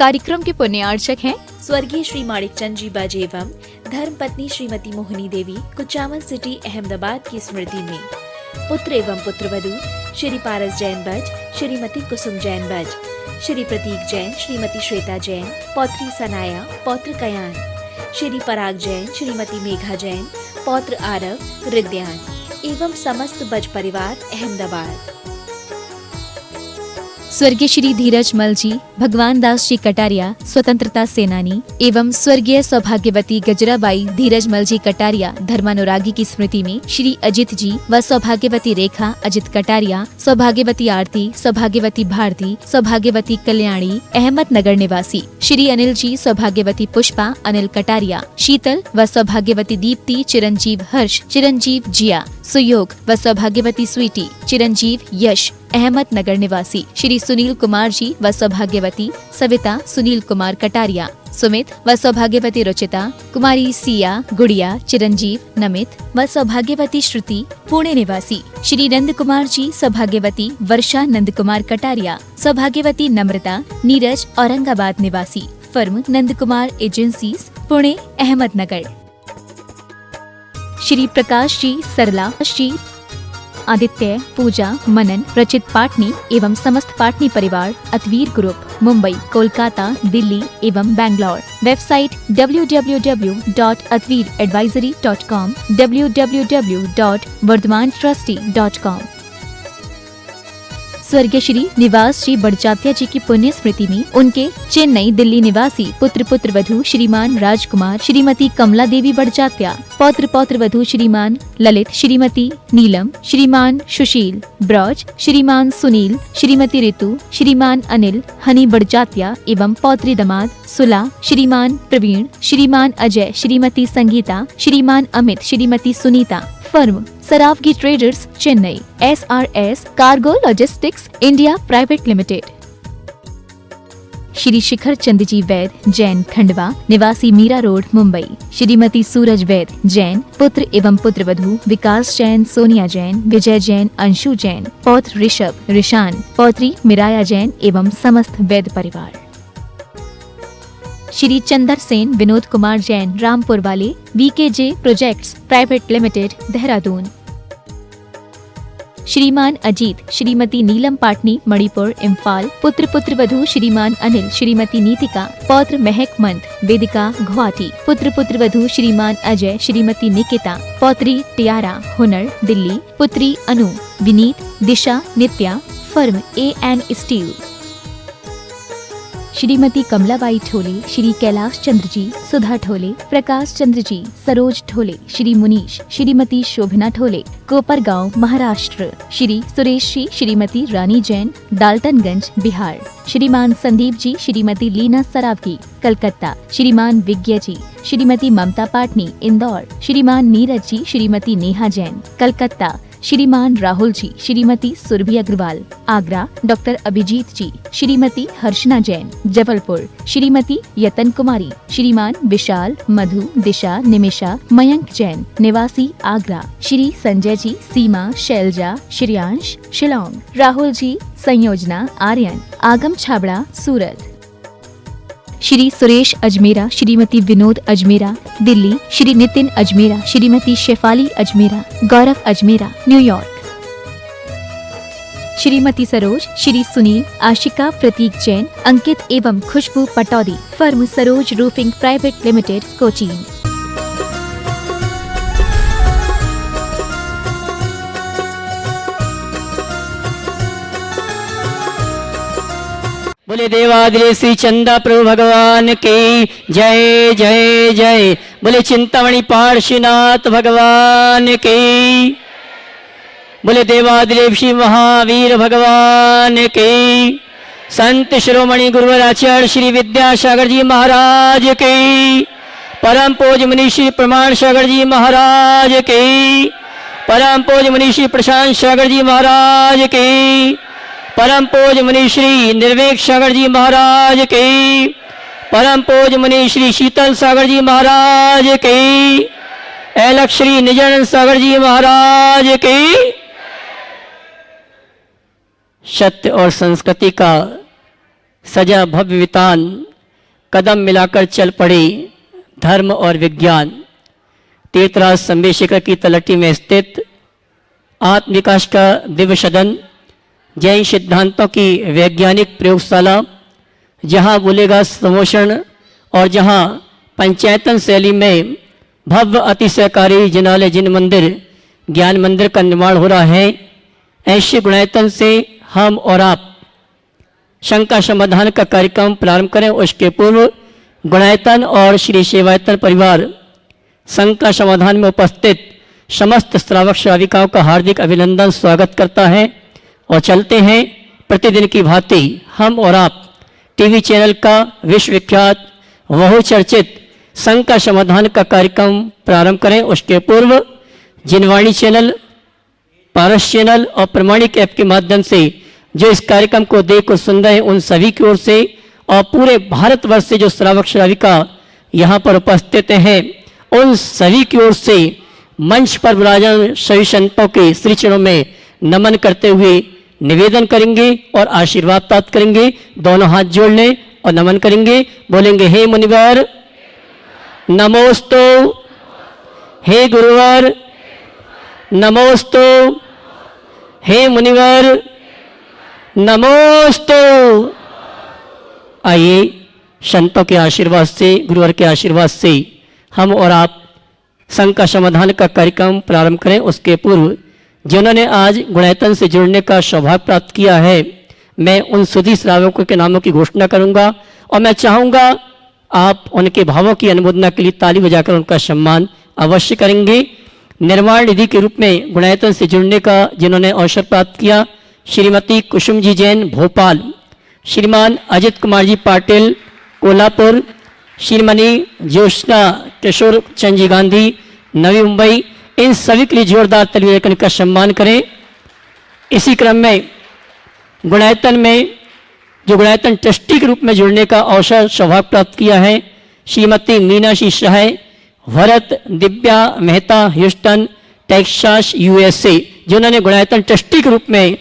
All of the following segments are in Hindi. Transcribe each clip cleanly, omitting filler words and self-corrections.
कार्यक्रम के पुण्यार्चक हैं स्वर्गीय श्री माणिकचंद जी बाजे एवं धर्म पत्नी श्रीमती मोहिनी देवी कुचामन सिटी अहमदाबाद की स्मृति में पुत्र एवं पुत्रवधू श्री पारस जैन बज, श्रीमती कुसुम जैन बज, श्री प्रतीक जैन, श्रीमती श्वेता जैन, पौत्री सनाया, पौत्र कयान, श्री पराग जैन, श्रीमती मेघा जैन, पौत्र आरव, रिद्यान एवं समस्त बज परिवार अहमदाबाद। स्वर्गीय श्री धीरज मल जी, भगवान दास जी कटारिया, स्वतंत्रता सेनानी एवं स्वर्गीय सौभाग्यवती गजराबाई धीरज मल जी कटारिया धर्मानुरागी की स्मृति में श्री अजित जी व सौभाग्यवती रेखा अजित कटारिया, सौभाग्यवती आरती, सौभाग्यवती भारती, सौभाग्यवती कल्याणी अहमदनगर निवासी, श्री अनिल जी, सौभाग्यवती पुष्पा अनिल कटारिया, शीतल व सौभाग्यवती दीप्ति, चिरंजीव हर्ष, चिरंजीव जिया, सुयोग व सौभाग्यवती स्वीटी, चिरंजीव यश अहमदनगर निवासी, श्री सुनील कुमार जी व सौभाग्यवती सविता सुनील कुमार कटारिया, सुमित व सौभाग्यवती रुचिता, कुमारी सिया गुड़िया, चिरंजीव नमित व सौभाग्यवती श्रुति पुणे निवासी, श्री नंद कुमार जी, सौभाग्यवती वर्षा नंद कुमार कटारिया, सौभाग्यवती नम्रता नीरज औरंगाबाद निवासी, फर्म नंद कुमार एजेंसीज पुणे अहमदनगर, श्री प्रकाश जी, सरला श्री आदित्य, पूजा, मनन, रचित पाटनी एवं समस्त पाटनी परिवार, अतवीर ग्रुप, मुंबई, कोलकाता, दिल्ली एवं बैंगलोर। Website www.atveeradvisory.com, www.vardhamantrusty.com। स्वर्गीय श्री निवास जी बड़जात्या जी की पुण्य स्मृति में उनके चेन्नई दिल्ली निवासी पुत्र पुत्रवधू श्रीमान राजकुमार, श्रीमती कमला देवी बड़जात्या, पौत्र पौत्रवधू श्रीमान ललित, श्रीमती नीलम, श्रीमान सुशील ब्रज, श्रीमान सुनील, श्रीमती ऋतु, श्रीमान अनिल हनी बड़जात्या एवं पौत्री दामाद सुला, श्रीमान प्रवीण, श्रीमान Ajay, Shrimati Sangeeta, Shriman Amit, Shrimati Sunita, firm Saraogi traders Chennai, SRS cargo logistics India private limited, Shri Shikhar Chand ji Vaid Jain Khandwa निवासी मीरा रोड मुंबई, श्रीमती सूरज वैद जैन, पुत्र एवं पुत्रवधू विकास जैन, सोनिया जैन, विजय जैन, अंशु जैन, पौत्र ऋषभ, ऋषान, पौत्री मिराया जैन एवं समस्त वैद परिवार, श्री चंदर सेन, विनोद कुमार जैन, रामपुर वाले, VKJ projects private limited Dehradun, श्रीमान अजीत, श्रीमती नीलम पाटनी मणिपुर इम्फाल, पुत्र पुत्रवधू श्रीमान अनिल, श्रीमती नीतिका, पौत्र महक मंत वेदिका गुवाहाटी, पुत्र पुत्रवधू श्रीमान अजय, श्रीमती निकिता, पौत्री टियारा हुनर दिल्ली, पुत्री Anu, Vineet, Disha, Nitya, firm AN steel, Shrimati Kamlabai Thole, Shri Kailash Chandra ji, Sudha Thole, Prakash Chandra ji, Saroj Thole, Shri Munish, Shrimati Shobhana Thole, Kopargaon Maharashtra, Shri Suresh ji, Shrimati Rani Jain, Daltonganj Bihar, Shriman Sandeep जी, श्रीमती लीना सरावगी कलकत्ता, श्रीमान विज्ञ जी, श्रीमती ममता पाटनी इंदौर, श्रीमान नीरज जी, श्रीमती नेहा जैन कलकत्ता, श्रीमान राहुल जी, श्रीमती सुरभि अग्रवाल आगरा, डॉक्टर अभिजीत जी, श्रीमती हर्षना जैन जबलपुर, श्रीमती यतन कुमारी, श्रीमान विशाल, मधु, दिशा, निमिषा, मयंक जैन निवासी आगरा, श्री संजय जी, सीमा, शैलजा, श्रेयांश शिलोंग, राहुल जी, संयोजना आर्यन आगम छाबड़ा सूरत, श्री सुरेश अजमेरा, श्रीमती विनोद अजमेरा दिल्ली, श्री नितिन अजमेरा, श्रीमती शेफाली अजमेरा, गौरव अजमेरा न्यूयॉर्क, श्रीमती सरोज, श्री सुनील, आशिका, प्रतीक जैन, अंकित एवं Khushboo Pataudi, firm Saroj roofing private limited Cochin. बोले देवादिदेव श्री चंदा प्रभु भगवान की जय जय जय। बोले चिंतामणि पार्श्वनाथ भगवान की। बोले देवादिदेव श्री महावीर भगवान की। संत शिरोमणि गुरुवर आचार्य श्री विद्यासागर जी महाराज की। परम पूज्य मुनि श्री प्रमाण सागर जी महाराज की। परम पूज्य मुनि श्री प्रशांत सागर जी महाराज की। परम पूज्य मुनि श्री निर्वेक सागर जी महाराज की। परम पूज्य मुनि श्री शीतल सागर जी महाराज की। ऐलक श्री निजानंद सागर जी महाराज की। सत्य और संस्कृति का सजा भव्य वितान कदम मिलाकर चल पड़े धर्म और विज्ञान। तीर्थराज संवेशिका की तलहटी में स्थित आत्म विकास का दिव्य सदन, जैन सिद्धांतों की वैज्ञानिक प्रयोगशाला, जहाँ बोलेगा समोषण और जहाँ पंचायतन शैली में भव्य अतिशयकारी जिनालय जिन मंदिर ज्ञान मंदिर का निर्माण हो रहा है, ऐसे गुणायतन से हम और आप शंका समाधान का कार्यक्रम प्रारंभ करें। उसके पूर्व गुणायतन और श्री सेवायतन परिवार शंका समाधान में उपस्थित समस्त श्रावक श्राविकाओं का हार्दिक अभिनंदन स्वागत करता है। और चलते हैं प्रतिदिन की भांति हम और आप टीवी चैनल का विश्वविख्यात बहुचर्चित शंका समाधान का कार्यक्रम प्रारंभ करें। उसके पूर्व जिनवाणी चैनल, पारस चैनल और प्रमाणिक ऐप के माध्यम से जो इस कार्यक्रम को देख और सुन रहे हैं, उन सभी की ओर से और पूरे भारतवर्ष से जो श्रावक श्राविका यहाँ पर उपस्थित हैं, उन सभी की ओर से मंच पर विराजमान सभी संतों के श्री चरणों में नमन करते हुए निवेदन करेंगे और आशीर्वाद प्राप्त करेंगे। दोनों हाथ जोड़ लें और नमन करेंगे। बोलेंगे, हे मुनिवर नमोस्तु, हे गुरुवर नमोस्तु, हे मुनिवर नमोस्तु। आइए संतों के आशीर्वाद से, गुरुवर के आशीर्वाद से हम और आप शंका समाधान का कार्यक्रम प्रारंभ करें। उसके पूर्व जिन्होंने आज गुणायतन से जुड़ने का सौभाग्य प्राप्त किया है, मैं उन सभी श्रावकों के नामों की घोषणा करूंगा और मैं चाहूंगा आप उनके भावों की अनुमोदना के लिए ताली बजाकर उनका सम्मान अवश्य करेंगे। निर्माण निधि के रूप में गुणायतन से जुड़ने का जिन्होंने अवसर प्राप्त किया, श्रीमती कुसुम जी जैन भोपाल, श्रीमान अजित कुमार जी पाटिल कोल्हापुर, श्रीमती ज्योत्सना किशोर चंद जी गांधी नवी मुंबई, इन सभी के लिए जोरदार ताली बजाकर का सम्मान करें। इसी क्रम में गुणायतन में जो गुणायतन ट्रस्टी के रूप में जुड़ने का अवसर सौभाग्य प्राप्त किया है, Shrimati Meenakshi Sahay, Bharat Divya Mehta Houston Texas USA, जिन्होंने गुणायतन ट्रस्टी के रूप में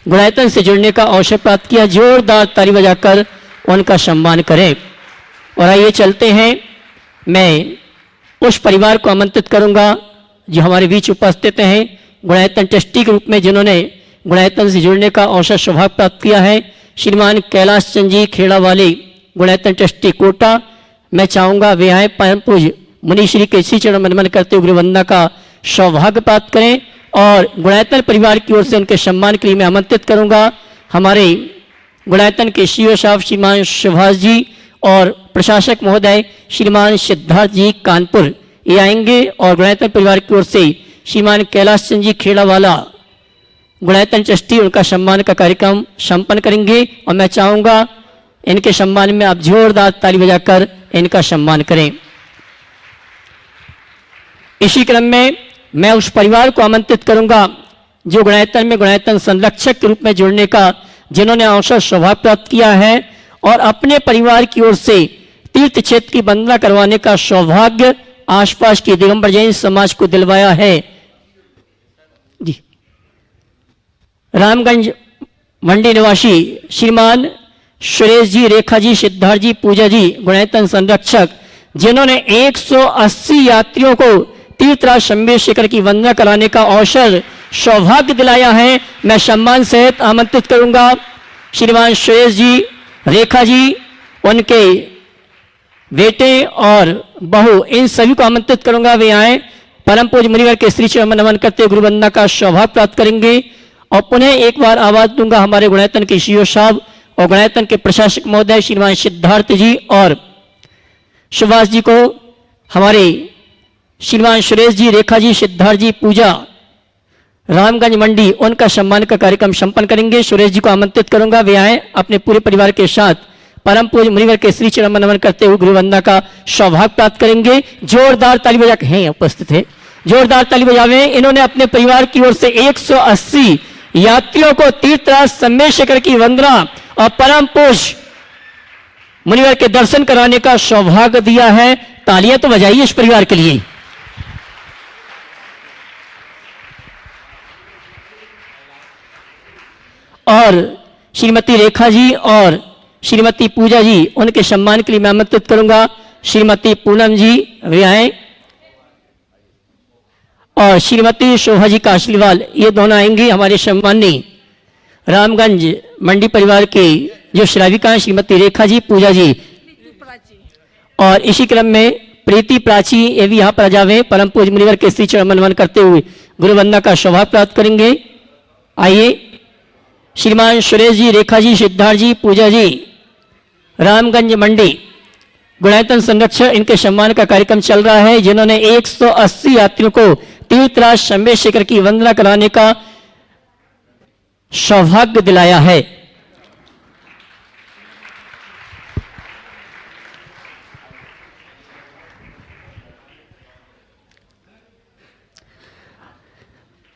गुणायतन से जुड़ने का अवसर प्राप्त किया। जोरदार ताली बजाकर उनका सम्मान करें। और आइए चलते हैं, मैं उस परिवार को आमंत्रित करूंगा जो हमारे बीच उपस्थित हैं गुणायतन ट्रस्टी के रूप में जिन्होंने गुणायतन से जुड़ने का अवसर सौभाग्य प्राप्त किया है, श्रीमान कैलाश चंद जी खेड़ा वाले गुणायतन ट्रस्टी कोटा। मैं चाहूंगा वे आए परम पूज्य मुनिश्री के श्री चरण में नमन करते हुए गुरुवंदना का सौभाग्य प्राप्त करें। और गुणायतन परिवार की ओर से उनके सम्मान के लिए मैं आमंत्रित करूंगा हमारे गुणायतन के सीईओ साहब श्रीमान सुभाष जी और प्रशासक महोदय श्रीमान सिद्धार्थ जी कानपुर, ये आएंगे और गुणायतन परिवार की ओर से श्रीमान कैलाश चंद जी खेड़ा वाला गुणायतन ट्रस्टी उनका सम्मान का कार्यक्रम संपन्न करेंगे। और मैं चाहूंगा इनके सम्मान में आप जोरदार ताली बजाकर इनका सम्मान करें। इसी क्रम में मैं उस परिवार को आमंत्रित करूंगा जो गुणायतन में गुणायतन संरक्षक के रूप में जुड़ने का जिन्होंने अवसर सौभाग्य प्राप्त किया है और अपने परिवार की ओर से तीर्थ क्षेत्र की वंदना करवाने का सौभाग्य आसपास के दिगंबर जैन समाज को दिलवाया है। जी, रामगंज मंडी निवासी श्रीमान सुरेश जी, रेखा जी, सिद्धार्थ जी, पूजा जी गुणायतन संरक्षक, जिन्होंने 180 यात्रियों को तीर्थराज संवेशिकर की वंदना कराने का अवसर सौभाग्य दिलाया है। मैं सम्मान सहित आमंत्रित करूंगा श्रीमान सुरेश जी, रेखा जी, उनके बेटे और बहू, इन सभी को आमंत्रित करूंगा वे आए परम पूज्य मुनिवर के श्री चरण में नमन करते गुरुवंदना का सौभाग्य प्राप्त करेंगे। और पुनः एक बार आवाज दूंगा हमारे गुणायतन के सीईओ साहब और गुणायतन के प्रशासक महोदय श्रीमान सिद्धार्थ जी और सुभाष जी को, हमारे श्रीमान सुरेश जी, रेखा जी, सिद्धार्थ जी, पूजा रामगंज मंडी, उनका सम्मान का कार्यक्रम संपन्न करेंगे। सुरेश जी को आमंत्रित करूंगा वे आए अपने पूरे परिवार के साथ परम पूज्य मुनिवर के श्री चरण में नमन करते हुए गुरुवंदना का सौभाग्य प्राप्त करेंगे। जोरदार ताली बजा के हैं उपस्थित है, जोरदार ताली बजावे। इन्होंने अपने परिवार की ओर से 180 यात्रियों को तीर्थराज संवेशिकर की वंदना और परम पूज्य मुनिवर के दर्शन कराने का सौभाग्य दिया है। तालियां तो बजाइए इस परिवार के लिए। और श्रीमती रेखा जी और श्रीमती पूजा जी, उनके सम्मान के लिए मैं आमंत्रित करूंगा। श्रीमती पूनम जी वे आए और श्रीमती शोभा जी काशलीवाल, ये दोनों आएंगी। हमारे सम्मानी रामगंज मंडी परिवार के जो श्राविका हैं श्रीमती रेखा जी, पूजा जी, और इसी क्रम में प्रीति प्राची ये भी यहाँ पर आ जावे। परम पूज्य मुनिवर के श्री चरण मनवन करते हुए गुरु वंदना का सौभाग्य प्राप्त करेंगे। आइए श्रीमान सुरेश जी, रेखा जी, सिद्धार्थ जी, पूजा जी, रामगंज मंडी गुणायतन संरक्षक, इनके सम्मान का कार्यक्रम चल रहा है, जिन्होंने 180 यात्रियों को तीर्थराज शंभेशेखर की वंदना कराने का सौभाग्य दिलाया है।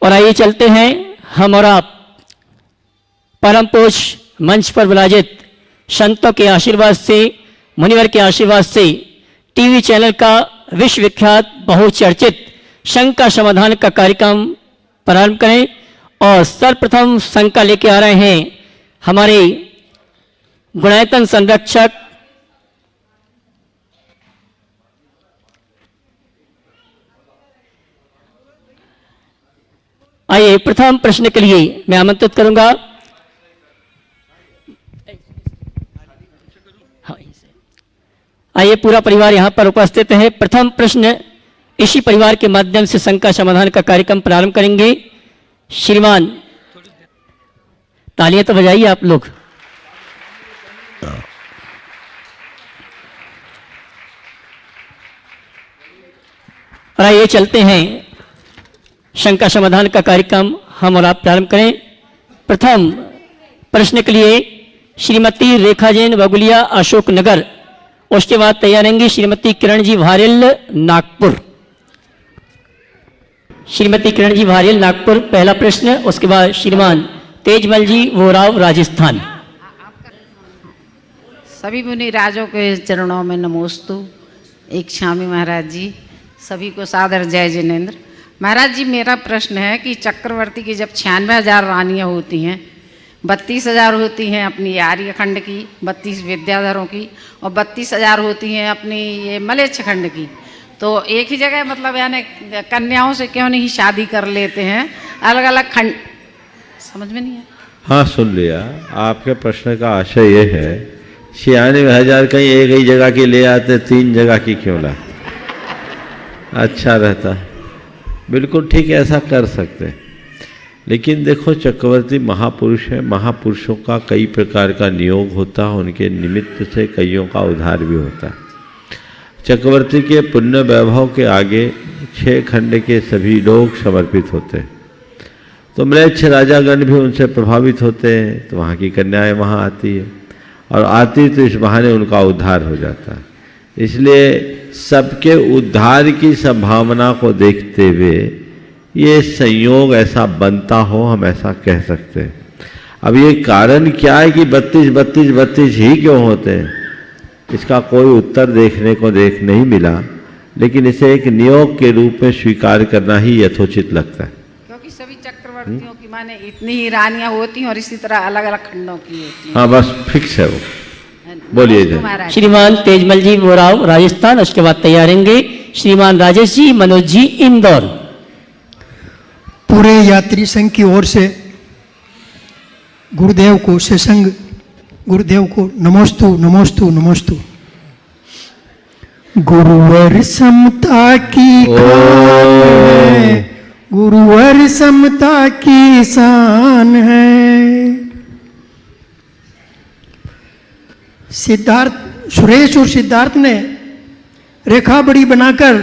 और आइए चलते हैं हम और आप परम पूज्य मंच पर विराजित संतों के आशीर्वाद से, मुनिवर के आशीर्वाद से टीवी चैनल का विश्वविख्यात बहुचर्चित शंका समाधान का कार्यक्रम प्रारंभ करें। और सर्वप्रथम शंका लेके आ रहे हैं हमारे गुणायतन संरक्षक आइए प्रथम प्रश्न के लिए मैं आमंत्रित करूंगा। आइए पूरा परिवार यहां पर उपस्थित है। प्रथम प्रश्न इसी परिवार के माध्यम से शंका समाधान का कार्यक्रम प्रारंभ करेंगे। श्रीमान, तालियां तो बजाइए आप लोग। और आइए चलते हैं शंका समाधान का कार्यक्रम हम और आप प्रारंभ करें। प्रथम प्रश्न के लिए श्रीमती रेखा जैन बगुलिया अशोक नगर, उसके बाद तैयार रहेंगी श्रीमती किरण जी भारेल नागपुर। श्रीमती किरण जी भारेल नागपुर पहला प्रश्न, उसके बाद श्रीमान तेजमल जी वोराव राजस्थान। सभी मुनि राजों के चरणों में नमोस्तु। एक स्वामी महाराज जी, सभी को सादर जय जिनेन्द्र। महाराज जी, मेरा प्रश्न है कि चक्रवर्ती की जब 96,000 रानियाँ होती हैं, 32,000 होती हैं अपनी आर्यखंड की, 32 विद्याधरों की, और 32,000 होती हैं अपनी ये मलेच्छ खंड की, तो एक ही जगह मतलब यानी कन्याओं से क्यों नहीं शादी कर लेते हैं अलग अलग खंड? समझ में नहीं है। हाँ, सुन लिया। आपके प्रश्न का आशय ये है 96,000 कहीं एक ही जगह की ले आते, 3 जगह की क्यों ला? अच्छा रहता। बिल्कुल ठीक, ऐसा कर सकते। लेकिन देखो, चक्रवर्ती महापुरुष है, महापुरुषों का कई प्रकार का नियोग होता है, उनके निमित्त से कईयों का उद्धार भी होता है। चक्रवर्ती के पुण्य वैभव के आगे 6 खंड के सभी लोग समर्पित होते हैं, तो म्लेच्छ राजागण भी उनसे प्रभावित होते हैं, तो वहाँ की कन्याएं वहाँ आती है, और आती तो इस बहाने उनका उद्धार हो जाता है। इसलिए सबके उद्धार की संभावना को देखते हुए ये संयोग ऐसा बनता हो, हम ऐसा कह सकते हैं। अब ये कारण क्या है कि 32 ही क्यों होते हैं, इसका कोई उत्तर देखने को नहीं मिला, लेकिन इसे एक नियोग के रूप में स्वीकार करना ही यथोचित लगता है। क्योंकि सभी चक्रवर्तियों की माने इतनी ही रानियां होती हैं और इसी तरह अलग अलग खंडों की होती हैं। हाँ, बस फिक्स है वो। बोलिए। श्रीमान तेजमल जी वोराव राजस्थान, उसके बाद तैयार रहेंगे श्रीमान राजेश जी, मनोज जी इंदौर। पूरे यात्री संघ की ओर से गुरुदेव को सत्संग गुरुदेव को नमोस्तु नमोस्तु नमोस्तु। गुरुवर समता की खान है, गुरुवर समता की शान है। सुरेश और सिद्धार्थ ने रेखा बड़ी बनाकर,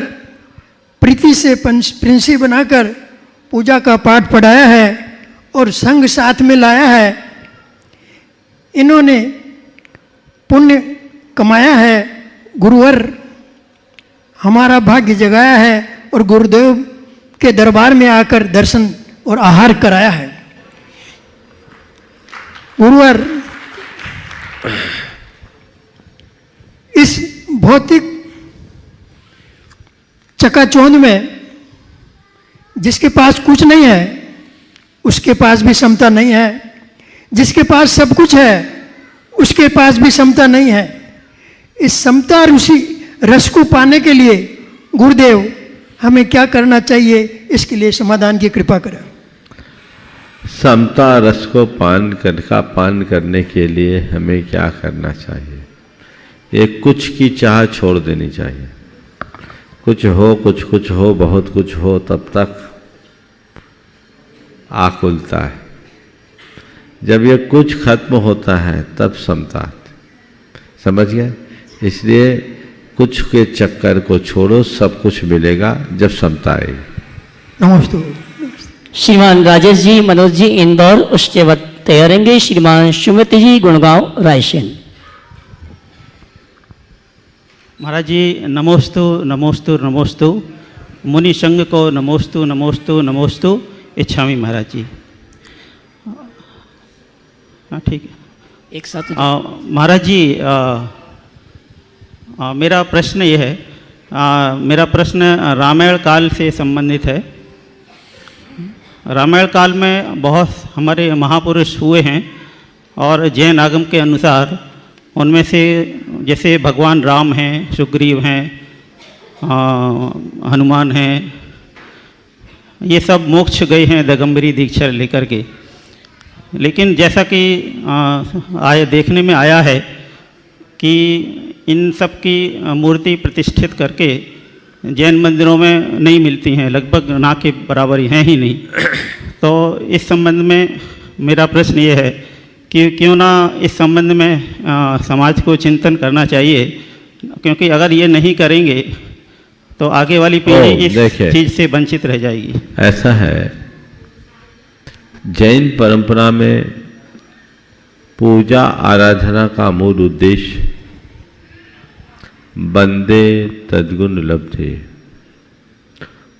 प्रीति से प्रिंसी बनाकर पूजा का पाठ पढ़ाया है और संग साथ में लाया है। इन्होंने पुण्य कमाया है, गुरुवर हमारा भाग्य जगाया है और गुरुदेव के दरबार में आकर दर्शन और आहार कराया है। गुरुवर इस भौतिक चकाचौंध में जिसके पास कुछ नहीं है उसके पास भी समता नहीं है, जिसके पास सब कुछ है उसके पास भी समता नहीं है। इस समता और उसी रस को पाने के लिए गुरुदेव हमें क्या करना चाहिए, इसके लिए समाधान की कृपा करें। समता रस को पान करने के लिए हमें क्या करना चाहिए? ये कुछ की चाह छोड़ देनी चाहिए। कुछ हो बहुत कुछ हो, तब तक आकुलता है। जब ये कुछ खत्म होता है तब समता आती। समझ गए? इसलिए कुछ के चक्कर को छोड़ो, सब कुछ मिलेगा जब समता आएगी। नमस्ते। श्रीमान राजेश जी, मनोज जी इंदौर, उसके बाद तैयारेंगे श्रीमान सुमित जी गुड़गांव रायसेन। महाराज जी नमोस्तु नमोस्तु नमोस्तु, मुनि संघ को नमोस्तु नमोस्तु नमोस्तु, इच्छामी महाराज जी। हाँ ठीक है, एक साथ महाराज जी मेरा प्रश्न ये है, मेरा प्रश्न रामायण काल से संबंधित है। रामायण काल में बहुत हमारे महापुरुष हुए हैं और जैन आगम के अनुसार उनमें से जैसे भगवान राम हैं, सुग्रीव हैं, हनुमान हैं, ये सब मोक्ष गए हैं दिगंबरी दीक्षा लेकर के। लेकिन जैसा कि देखने में आया है कि इन सब की मूर्ति प्रतिष्ठित करके जैन मंदिरों में नहीं मिलती हैं, लगभग ना के बराबर हैं ही नहीं। तो इस संबंध में मेरा प्रश्न ये है कि क्यों ना इस संबंध में समाज को चिंतन करना चाहिए, क्योंकि अगर ये नहीं करेंगे तो आगे वाली पीढ़ी इस चीज़ से वंचित रह जाएगी। ऐसा है, जैन परंपरा में पूजा आराधना का मूल उद्देश्य बंदे तद्गुण लब्धे,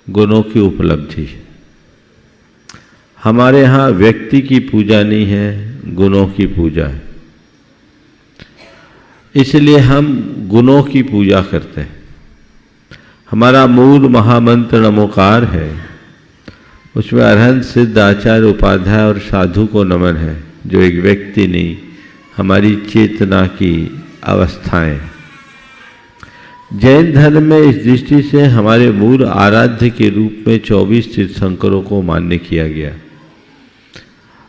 गुणों की उपलब्धि। हमारे यहाँ व्यक्ति की पूजा नहीं है, गुणों की पूजा है। इसलिए हम गुणों की पूजा करते हैं। हमारा मूल महामंत्र नमोकार है, उसमें अरहंत सिद्ध आचार्य उपाध्याय और साधु को नमन है, जो एक व्यक्ति नहीं, हमारी चेतना की अवस्थाएं। जैन धर्म में इस दृष्टि से हमारे मूल आराध्य के रूप में 24 तीर्थंकरों को मान्य किया गया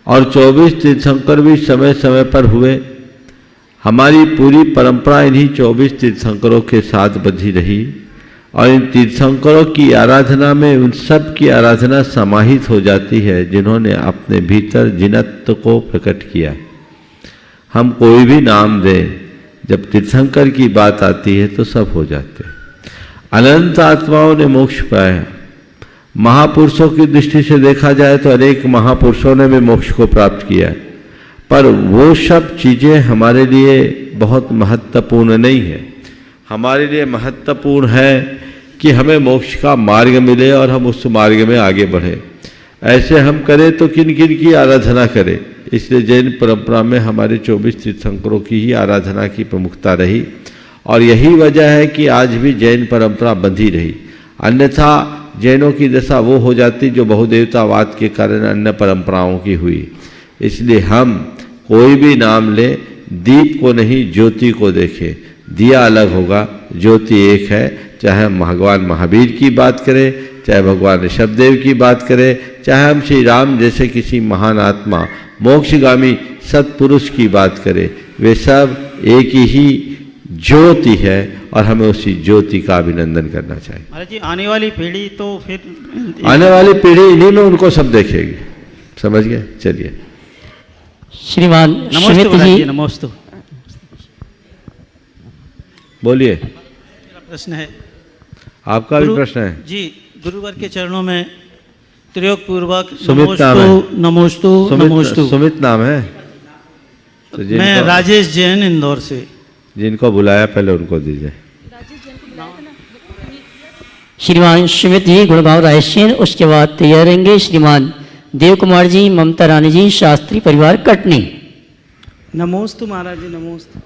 और 24 तीर्थंकर भी समय समय पर हुए। हमारी पूरी परंपरा इन्हीं 24 तीर्थंकरों के साथ बंधी रही और इन तीर्थंकरों की आराधना में उन सब की आराधना समाहित हो जाती है जिन्होंने अपने भीतर जिनत्व को प्रकट किया। हम कोई भी नाम दें, जब तीर्थंकर की बात आती है तो सब हो जाते हैं। अनंत आत्माओं ने मोक्ष पाया। महापुरुषों की दृष्टि से देखा जाए तो अनेक महापुरुषों ने भी मोक्ष को प्राप्त किया, पर वो सब चीज़ें हमारे लिए बहुत महत्वपूर्ण नहीं है। हमारे लिए महत्वपूर्ण है कि हमें मोक्ष का मार्ग मिले और हम उस मार्ग में आगे बढ़े। ऐसे हम करें तो किन किन की आराधना करें। इसलिए जैन परंपरा में हमारे 24 तीर्थंकरों की ही आराधना की प्रमुखता रही और यही वजह है कि आज भी जैन परंपरा बंधी रही। अन्यथा जैनों की दशा वो हो जाती जो बहुदेवतावाद के कारण अन्य परंपराओं की हुई। इसलिए हम कोई भी नाम ले, दीप को नहीं ज्योति को देखें। दिया अलग होगा, ज्योति एक है। चाहे हम भगवान महावीर की बात करें, चाहे भगवान ऋषभदेव की बात करें, चाहे हम श्री राम जैसे किसी महान आत्मा मोक्षगामी सत्पुरुष की बात करें, वे सब एक ही ज्योति है और हमें उसी ज्योति का अभिनंदन करना चाहिए। महाराज जी आने वाली पीढ़ी तो फिर आने वाली पीढ़ी इन्हीं में उनको सब देखेगी। समझ गए? चलिए श्रीमान नमस्ते सुमित महाराज जी। जी, नमस्ते। बोलिए, मेरा प्रश्न है, आपका भी प्रश्न है जी। गुरुवर के चरणों में त्रियोग पूर्वक सुमित नाम है। नमोस्तु नमोस्तु। सुमित नाम है तो मैं राजेश जैन इंदौर से। जिनको बुलाया पहले उनको दीजिए। श्रीमान सुमित जी गुड़गांव रायसेन, उसके बाद तैयार रहेंगे श्रीमान देव कुमार जी, ममता रानी जी, शास्त्री परिवार कटनी। नमोस्तु महाराज जी, नमोस्तु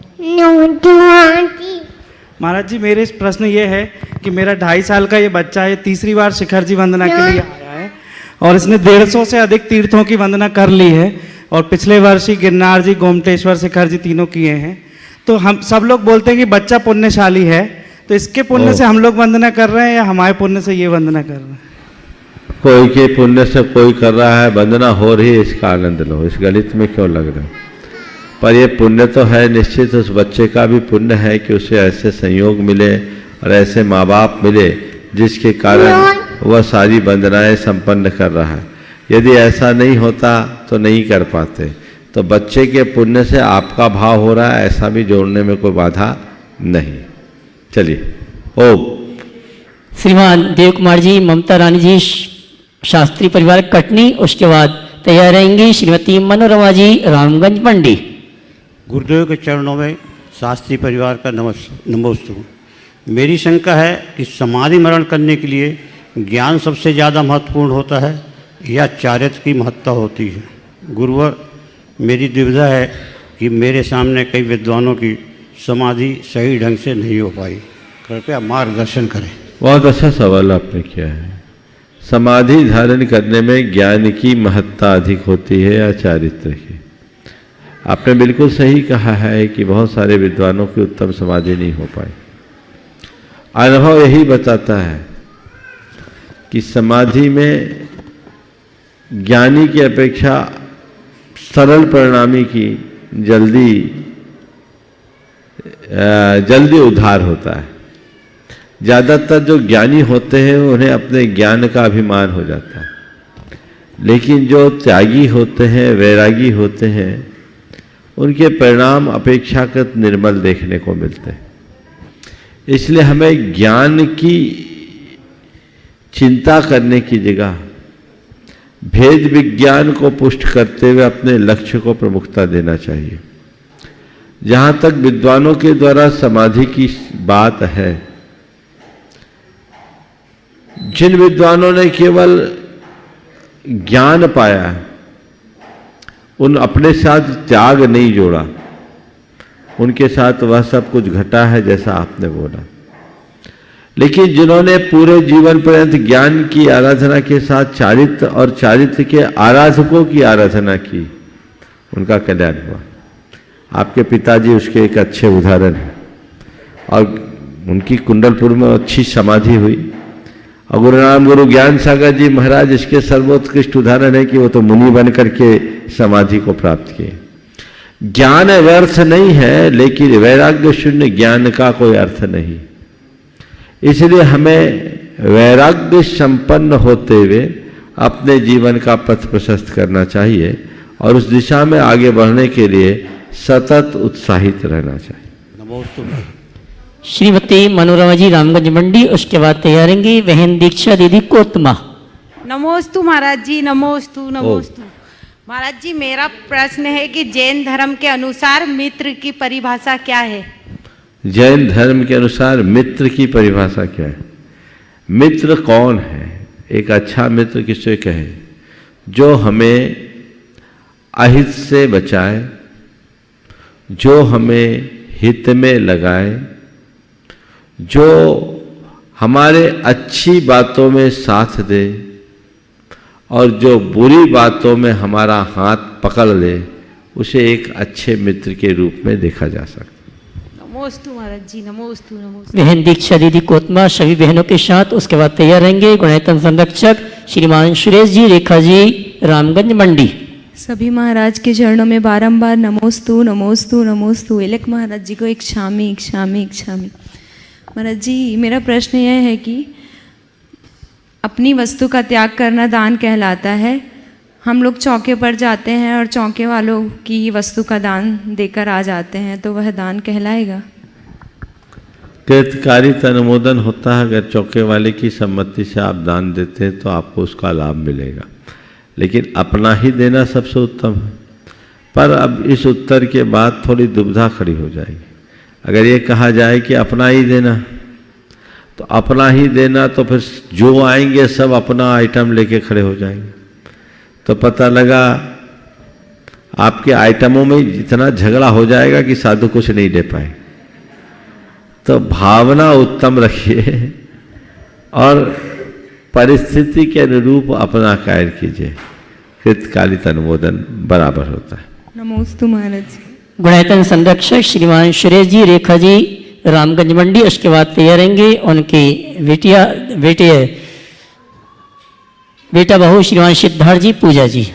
महाराज जी। मेरे प्रश्न ये है कि मेरा 2.5 साल का ये बच्चा है, तीसरी बार शिखर जी वंदना के लिए आया है और इसने 150 से अधिक तीर्थों की वंदना कर ली है, और पिछले वर्ष ही गिरनार जी, गोमटेश्वर, शिखर जी तीनों किए हैं। तो हम सब लोग बोलते हैं कि बच्चा पुण्यशाली है, तो इसके पुण्य से हम लोग वंदना कर रहे हैं या हमारे पुण्य से ये वंदना कर रहे हैं? कोई के पुण्य से कोई कर रहा है, वंदना हो रही है, इसका आनंद लो, इस गलित में क्यों लग रहे हो। पर ये पुण्य तो है निश्चित, उस बच्चे का भी पुण्य है कि उसे ऐसे संयोग मिले और ऐसे माँ बाप मिले जिसके कारण वह सारी वंदनाएं संपन्न कर रहा है। यदि ऐसा नहीं होता तो नहीं कर पाते। तो बच्चे के पुण्य से आपका भाव हो रहा है, ऐसा भी जोड़ने में कोई बाधा नहीं। चलिए। ओम। श्रीमान देव कुमार जी, ममता रानी जी, शास्त्री परिवार कटनी। उसके बाद तैयार रहेंगी श्रीमती मनोरमा जी, रामगंज मंडी। गुरुदेव के चरणों में शास्त्री परिवार का नमोस्तु। मेरी शंका है कि समाधि मरण करने के लिए ज्ञान सबसे ज़्यादा महत्वपूर्ण होता है या चारित्र की महत्ता होती है? गुरुवर, मेरी दुविधा है कि मेरे सामने कई विद्वानों की समाधि सही ढंग से नहीं हो पाई, कृपया मार्गदर्शन करें। बहुत अच्छा सवाल आपने किया है। समाधि धारण करने में ज्ञान की महत्ता अधिक होती है या चारित्र की? आपने बिल्कुल सही कहा है कि बहुत सारे विद्वानों की उत्तम समाधि नहीं हो पाई। अनुभव यही बताता है कि समाधि में ज्ञानी की अपेक्षा सरल परिणामी की जल्दी उद्धार होता है। ज़्यादातर जो ज्ञानी होते हैं उन्हें अपने ज्ञान का अभिमान हो जाता है, लेकिन जो त्यागी होते हैं, वैरागी होते हैं, उनके परिणाम अपेक्षाकृत निर्मल देखने को मिलते हैं। इसलिए हमें ज्ञान की चिंता करने की जगह भेद विज्ञान को पुष्ट करते हुए अपने लक्ष्य को प्रमुखता देना चाहिए। जहाँ तक विद्वानों के द्वारा समाधि की बात है, जिन विद्वानों ने केवल ज्ञान पाया, उन अपने साथ त्याग नहीं जोड़ा, उनके साथ वह सब कुछ घटा है जैसा आपने बोला। लेकिन जिन्होंने पूरे जीवन पर्यंत ज्ञान की आराधना के साथ चारित्र और चारित्र के आराधकों की आराधना की, उनका कल्याण हुआ। आपके पिताजी उसके एक अच्छे उदाहरण हैं, और उनकी कुंडलपुर में अच्छी समाधि हुई। और गुरु ज्ञान सागर जी महाराज इसके सर्वोत्कृष्ट उदाहरण है कि वो तो मुनि बन करके समाधि को प्राप्त किए। ज्ञान व्यर्थ नहीं है, लेकिन वैराग्य शून्य ज्ञान का कोई अर्थ नहीं। इसलिए हमें वैराग्य संपन्न होते हुए अपने जीवन का पथ प्रशस्त करना चाहिए और उस दिशा में आगे बढ़ने के लिए सतत उत्साहित रहना चाहिए। नमोस्तु। श्रीमती मनोरमा जी, रामगंज मंडी। उसके बाद तैयारेंगी बहन दीक्षा दीदी, कोतमा। नमोस्तु महाराज जी, नमोस्तु नमोस्तु। महाराज जी, मेरा प्रश्न है कि जैन धर्म के अनुसार मित्र की परिभाषा क्या है? जैन धर्म के अनुसार मित्र की परिभाषा क्या है? मित्र कौन है? एक अच्छा मित्र किसे कहे? जो हमें अहित से बचाए, जो हमें हित में लगाए, जो हमारे अच्छी बातों में साथ दे और जो बुरी बातों में हमारा हाथ पकड़ ले, उसे एक अच्छे मित्र के रूप में देखा जा सकता है। नमोस्तु महाराज जी, नमोस्तु नमोस्तु। बहन दीक्षा दीदी, कोतमा, सभी बहनों के साथ। उसके बाद तैयार रहेंगे गुणायतन संरक्षक श्रीमान सुरेश जी, रेखा जी, रामगंज मंडी। सभी महाराज के चरणों में बारंबार नमोस्तु नमोस्तु नमोस्तु। एलक महाराज जी को एक शामी एक शामी एक शामी। महाराज जी, मेरा प्रश्न यह है कि अपनी वस्तु का त्याग करना दान कहलाता है। हम लोग चौके पर जाते हैं और चौके वालों की वस्तु का दान देकर आ जाते हैं, तो वह दान कहलाएगा? कृतकारित अनुमोदन होता है। अगर चौके वाले की सम्मति से आप दान देते हैं तो आपको उसका लाभ मिलेगा, लेकिन अपना ही देना सबसे उत्तम है। पर अब इस उत्तर के बाद थोड़ी दुविधा खड़ी हो जाएगी। अगर ये कहा जाए कि अपना ही देना, तो अपना ही देना तो फिर जो आएंगे सब अपना आइटम लेके खड़े हो जाएंगे, तो पता लगा आपके आइटमों में इतना झगड़ा हो जाएगा कि साधु कुछ नहीं ले पाए। तो भावना उत्तम रखिए और परिस्थिति के अनुरूप अपना कार्य कीजिए। कृतकालित अनुमोदन बराबर होता है। नमोस्तु महाराज जी। गुणायतन संरक्षक श्रीमान सुरेश जी रेखा जी रामगंज मंडी, उसके बाद तैयार रहेंगे उनकी बेटा बहू श्रीमान सिद्धार्थ जी पूजा जी।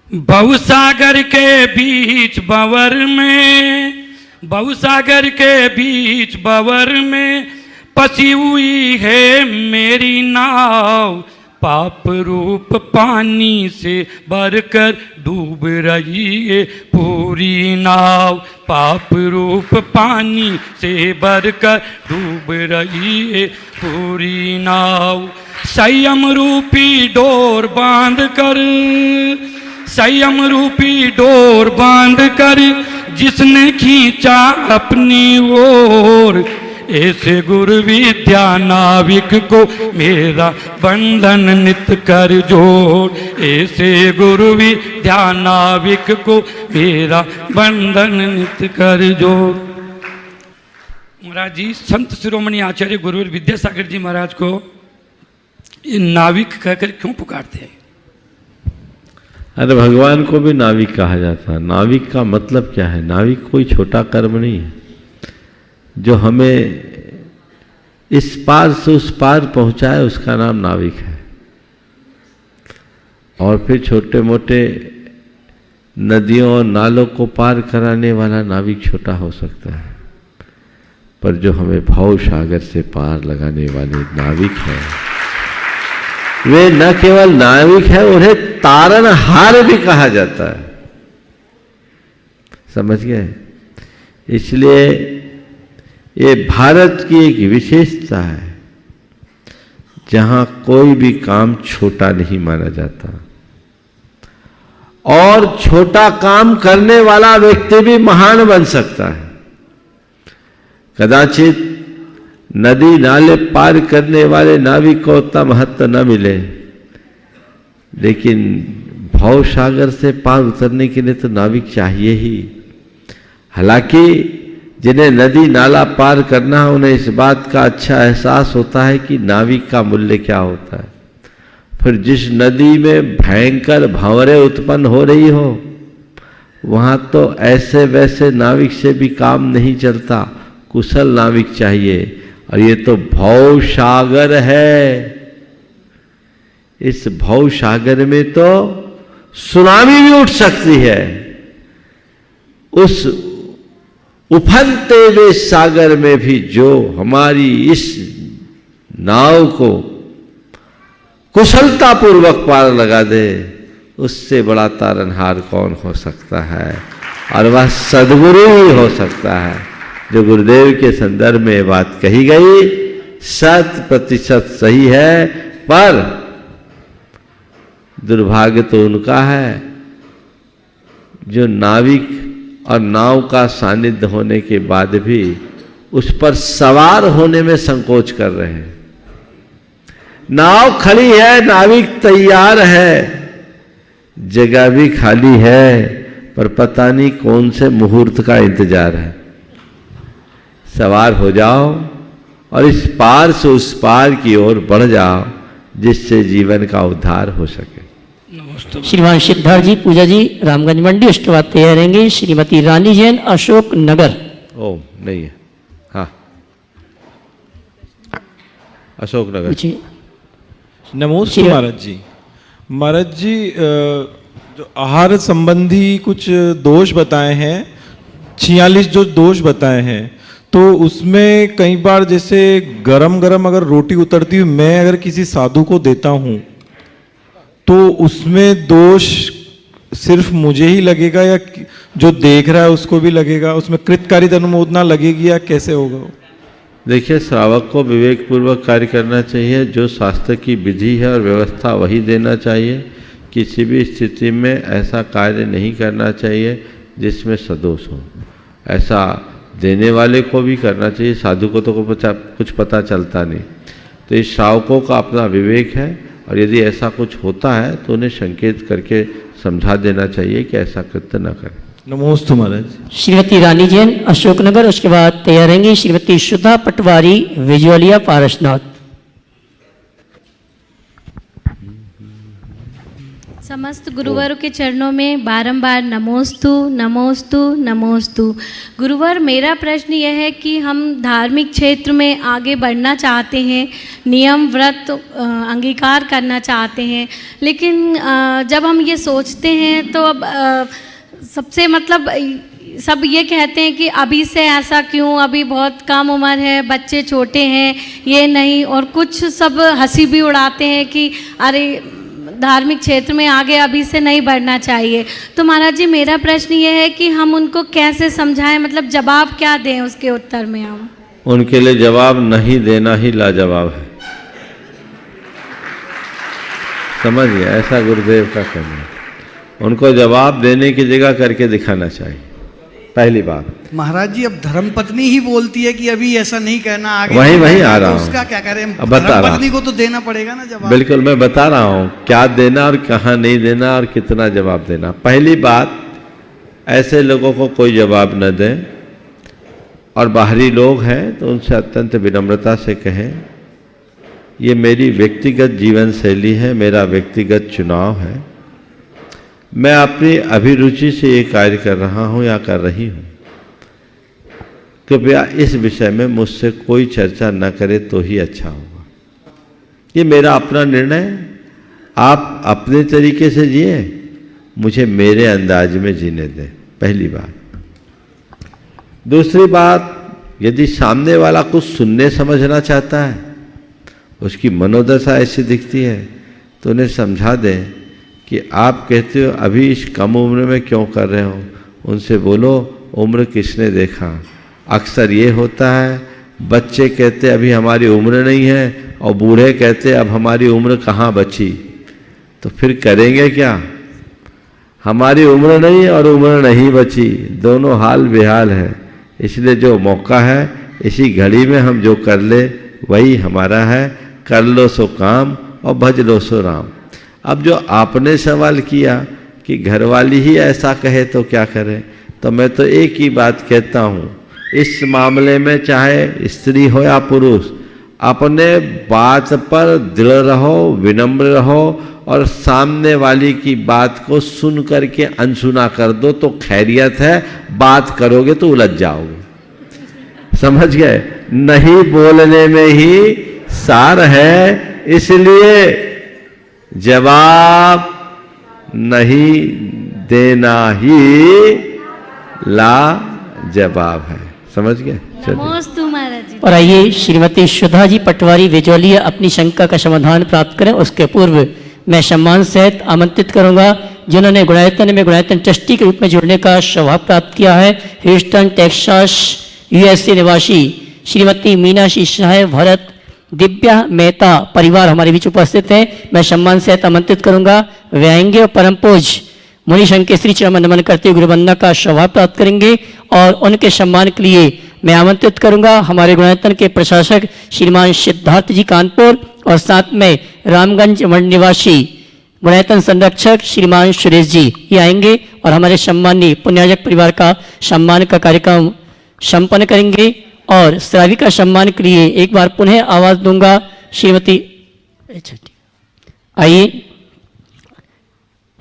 बहुसागर के बीच बवर में, बहुसागर के बीच बवर में फंसी हुई है मेरी नाव, पाप रूप पानी से भरकर डूब रही है पूरी नाव, पाप रूप पानी से भरकर डूब रही है पूरी नाव। संयम रूपी डोर बांध कर, संयम रूपी डोर बांध कर जिसने खींचा अपनी ओर, ऐसे गुरु विद्या नाविक को मेरा बंधन नित कर जोड़, ऐसे गुरु विद्या नाविक को मेरा बंधन नित कर जोड़। महाराज जी संत शिरोमणि आचार्य गुरुवर विद्यासागर जी महाराज को ये नाविक कहकर क्यों पुकारते हैं? अरे भगवान को भी नाविक कहा जाता है। नाविक का मतलब क्या है? नाविक कोई छोटा कर्म नहीं है, जो हमें इस पार से उस पार पहुंचाए उसका नाम नाविक है। और फिर छोटे मोटे नदियों और नालों को पार कराने वाला नाविक छोटा हो सकता है, पर जो हमें भव सागर से पार लगाने वाले नाविक हैं, वे न केवल नाविक है, उन्हें तारनहार भी कहा जाता है। समझ गए? इसलिए ये भारत की एक विशेषता है, जहां कोई भी काम छोटा नहीं माना जाता, और छोटा काम करने वाला व्यक्ति भी महान बन सकता है। कदाचित नदी नाले पार करने वाले नाविक को उतना महत्व न मिले, लेकिन भव सागर से पार उतरने के लिए तो नाविक चाहिए ही। हालांकि जिन्हें नदी नाला पार करना है, उन्हें इस बात का अच्छा एहसास होता है कि नाविक का मूल्य क्या होता है। फिर जिस नदी में भयंकर भंवरें उत्पन्न हो रही हो, वहाँ तो ऐसे वैसे नाविक से भी काम नहीं चलता, कुशल नाविक चाहिए। और ये तो भव सागर है। इस भव सागर में तो सुनामी भी उठ सकती है। उस उफनते हुए सागर में भी जो हमारी इस नाव को कुशलता पूर्वक पार लगा दे, उससे बड़ा तारनहार कौन हो सकता है? और वह सद्गुरु ही हो सकता है। जो गुरुदेव के संदर्भ में बात कही गई 100% सही है, पर दुर्भाग्य तो उनका है जो नाविक और नाव का सानिध्य होने के बाद भी उस पर सवार होने में संकोच कर रहे हैं। नाव खड़ी है, नाविक तैयार है, जगह भी खाली है, पर पता नहीं कौन से मुहूर्त का इंतजार है। सवार हो जाओ और इस पार से उस पार की ओर बढ़ जाओ, जिससे जीवन का उद्धार हो सके। श्रीमान सिद्धार्थ जी पूजा जी रामगंज मंडी, उसके बाद तैयार रहेंगे श्रीमती रानी जैन अशोक नगर। ओ नहीं है, हाँ अशोक नगर। नमस्ते महाराज जी। महाराज जी जो आहार संबंधी कुछ दोष बताए हैं, 46 जो दोष बताए हैं, तो उसमें कई बार जैसे गरम गरम अगर रोटी उतरती हुई मैं अगर किसी साधु को देता हूँ, तो उसमें दोष सिर्फ मुझे ही लगेगा या जो देख रहा है उसको भी लगेगा? उसमें कृतकारित अनुमोदना लगेगी या कैसे होगा? देखिए, श्रावक को विवेक पूर्वक कार्य करना चाहिए। जो शास्त्र की विधि है और व्यवस्था वही देना चाहिए। किसी भी स्थिति में ऐसा कार्य नहीं करना चाहिए जिसमें सदोष हो। ऐसा देने वाले को भी करना चाहिए, साधु को तो कुछ पता चलता नहीं। तो इस श्रावकों का अपना विवेक है, और यदि ऐसा कुछ होता है तो उन्हें संकेत करके समझा देना चाहिए कि ऐसा कृत्य न करें। नमोस्तु महाराज। श्रीमती रानी जैन अशोकनगर, उसके बाद तैयार रहेंगी श्रीमती सुधा पटवारी विजुअलिया पारसनाथ। समस्त गुरुवरों के चरणों में बारंबार नमोस्तु नमोस्तु नमोस्तु। गुरुवर, मेरा प्रश्न यह है कि हम धार्मिक क्षेत्र में आगे बढ़ना चाहते हैं, नियम व्रत अंगीकार करना चाहते हैं, लेकिन जब हम ये सोचते हैं तो अब सबसे मतलब सब ये कहते हैं कि अभी से ऐसा क्यों, अभी बहुत कम उम्र है, बच्चे छोटे हैं, ये नहीं, और कुछ सब हंसी भी उड़ाते हैं कि अरे धार्मिक क्षेत्र में आगे अभी से नहीं बढ़ना चाहिए। तो महाराज जी, मेरा प्रश्न ये है कि हम उनको कैसे समझाएं, मतलब जवाब क्या दें उसके उत्तर में हम? उनके लिए जवाब नहीं देना ही लाजवाब है, समझिए, ऐसा गुरुदेव का कहना है। उनको जवाब देने की जगह करके दिखाना चाहिए, पहली बात। महाराज जी, अब धर्मपत्नी ही बोलती है कि अभी ऐसा नहीं कहना, आगे वही आ रहा हूँ, उसका क्या करें? धर्मपत्नी को तो देना पड़ेगा ना जवाब। बिल्कुल, मैं बता रहा हूँ क्या देना और कहाँ नहीं देना और कितना जवाब देना। पहली बात, ऐसे लोगों को कोई जवाब न दें, और बाहरी लोग हैं तो उनसे अत्यंत विनम्रता से कहें, ये मेरी व्यक्तिगत जीवन शैली है, मेरा व्यक्तिगत चुनाव है, मैं अपनी अभिरुचि से ये कार्य कर रहा हूँ या कर रही हूँ, कृपया इस विषय में मुझसे कोई चर्चा न करे तो ही अच्छा होगा। ये मेरा अपना निर्णय, आप अपने तरीके से जिए, मुझे मेरे अंदाज में जीने दें, पहली बात। दूसरी बात, यदि सामने वाला कुछ सुनने समझना चाहता है, उसकी मनोदशा ऐसी दिखती है, तो उन्हें समझा दें कि आप कहते हो अभी इस कम उम्र में क्यों कर रहे हो, उनसे बोलो उम्र किसने देखा। अक्सर ये होता है, बच्चे कहते अभी हमारी उम्र नहीं है, और बूढ़े कहते अब हमारी उम्र कहाँ बची, तो फिर करेंगे क्या? हमारी उम्र नहीं और उम्र नहीं बची, दोनों हाल बेहाल है। इसलिए जो मौका है, इसी घड़ी में हम जो कर ले वही हमारा है। कर लो सो काम और भज लो सो राम। अब जो आपने सवाल किया कि घरवाली ही ऐसा कहे तो क्या करें, तो मैं तो एक ही बात कहता हूँ, इस मामले में चाहे स्त्री हो या पुरुष, अपने बात पर दृढ़ रहो, विनम्र रहो, और सामने वाली की बात को सुन करके अनसुना कर दो तो खैरियत है, बात करोगे तो उलझ जाओगे। समझ गए? नहीं बोलने में ही सार है, इसलिए जवाब नहीं देना ही लाजवाब है। समझ गए? नमोस्तु महाराज जी। और आइए श्रीमती सुधा जी पटवारी विजोलिया अपनी शंका का समाधान प्राप्त करें। उसके पूर्व मैं सम्मान सहित आमंत्रित करूंगा जिन्होंने गुणायतन में गुणायतन ट्रस्टी के रूप में जुड़ने का सौभाग्य प्राप्त किया है, ह्यूस्टन टेक्सास यूएसए निवासी श्रीमती मीनाक्षी शाह भरत दिव्या मेहता परिवार हमारे बीच उपस्थित हैं। मैं सम्मान सहित आमंत्रित करूंगा। वे आएंगे और परमपूज मुनि शंकेश्वरी चरण नमन करते हुए गुरुवंदना का सौभाग्य प्राप्त करेंगे, और उनके सम्मान के लिए मैं आमंत्रित करूंगा हमारे गुणायतन के प्रशासक श्रीमान सिद्धार्थ जी कानपुर, और साथ में रामगंज मंड निवासी गुणायतन संरक्षक श्रीमान सुरेश जी, ये आएंगे और हमारे सम्मानीय पुण्याजक परिवार का सम्मान का कार्यक्रम संपन्न करेंगे। और श्रावी का सम्मान के लिए एक बार पुनः आवाज दूंगा श्रीमती, आइए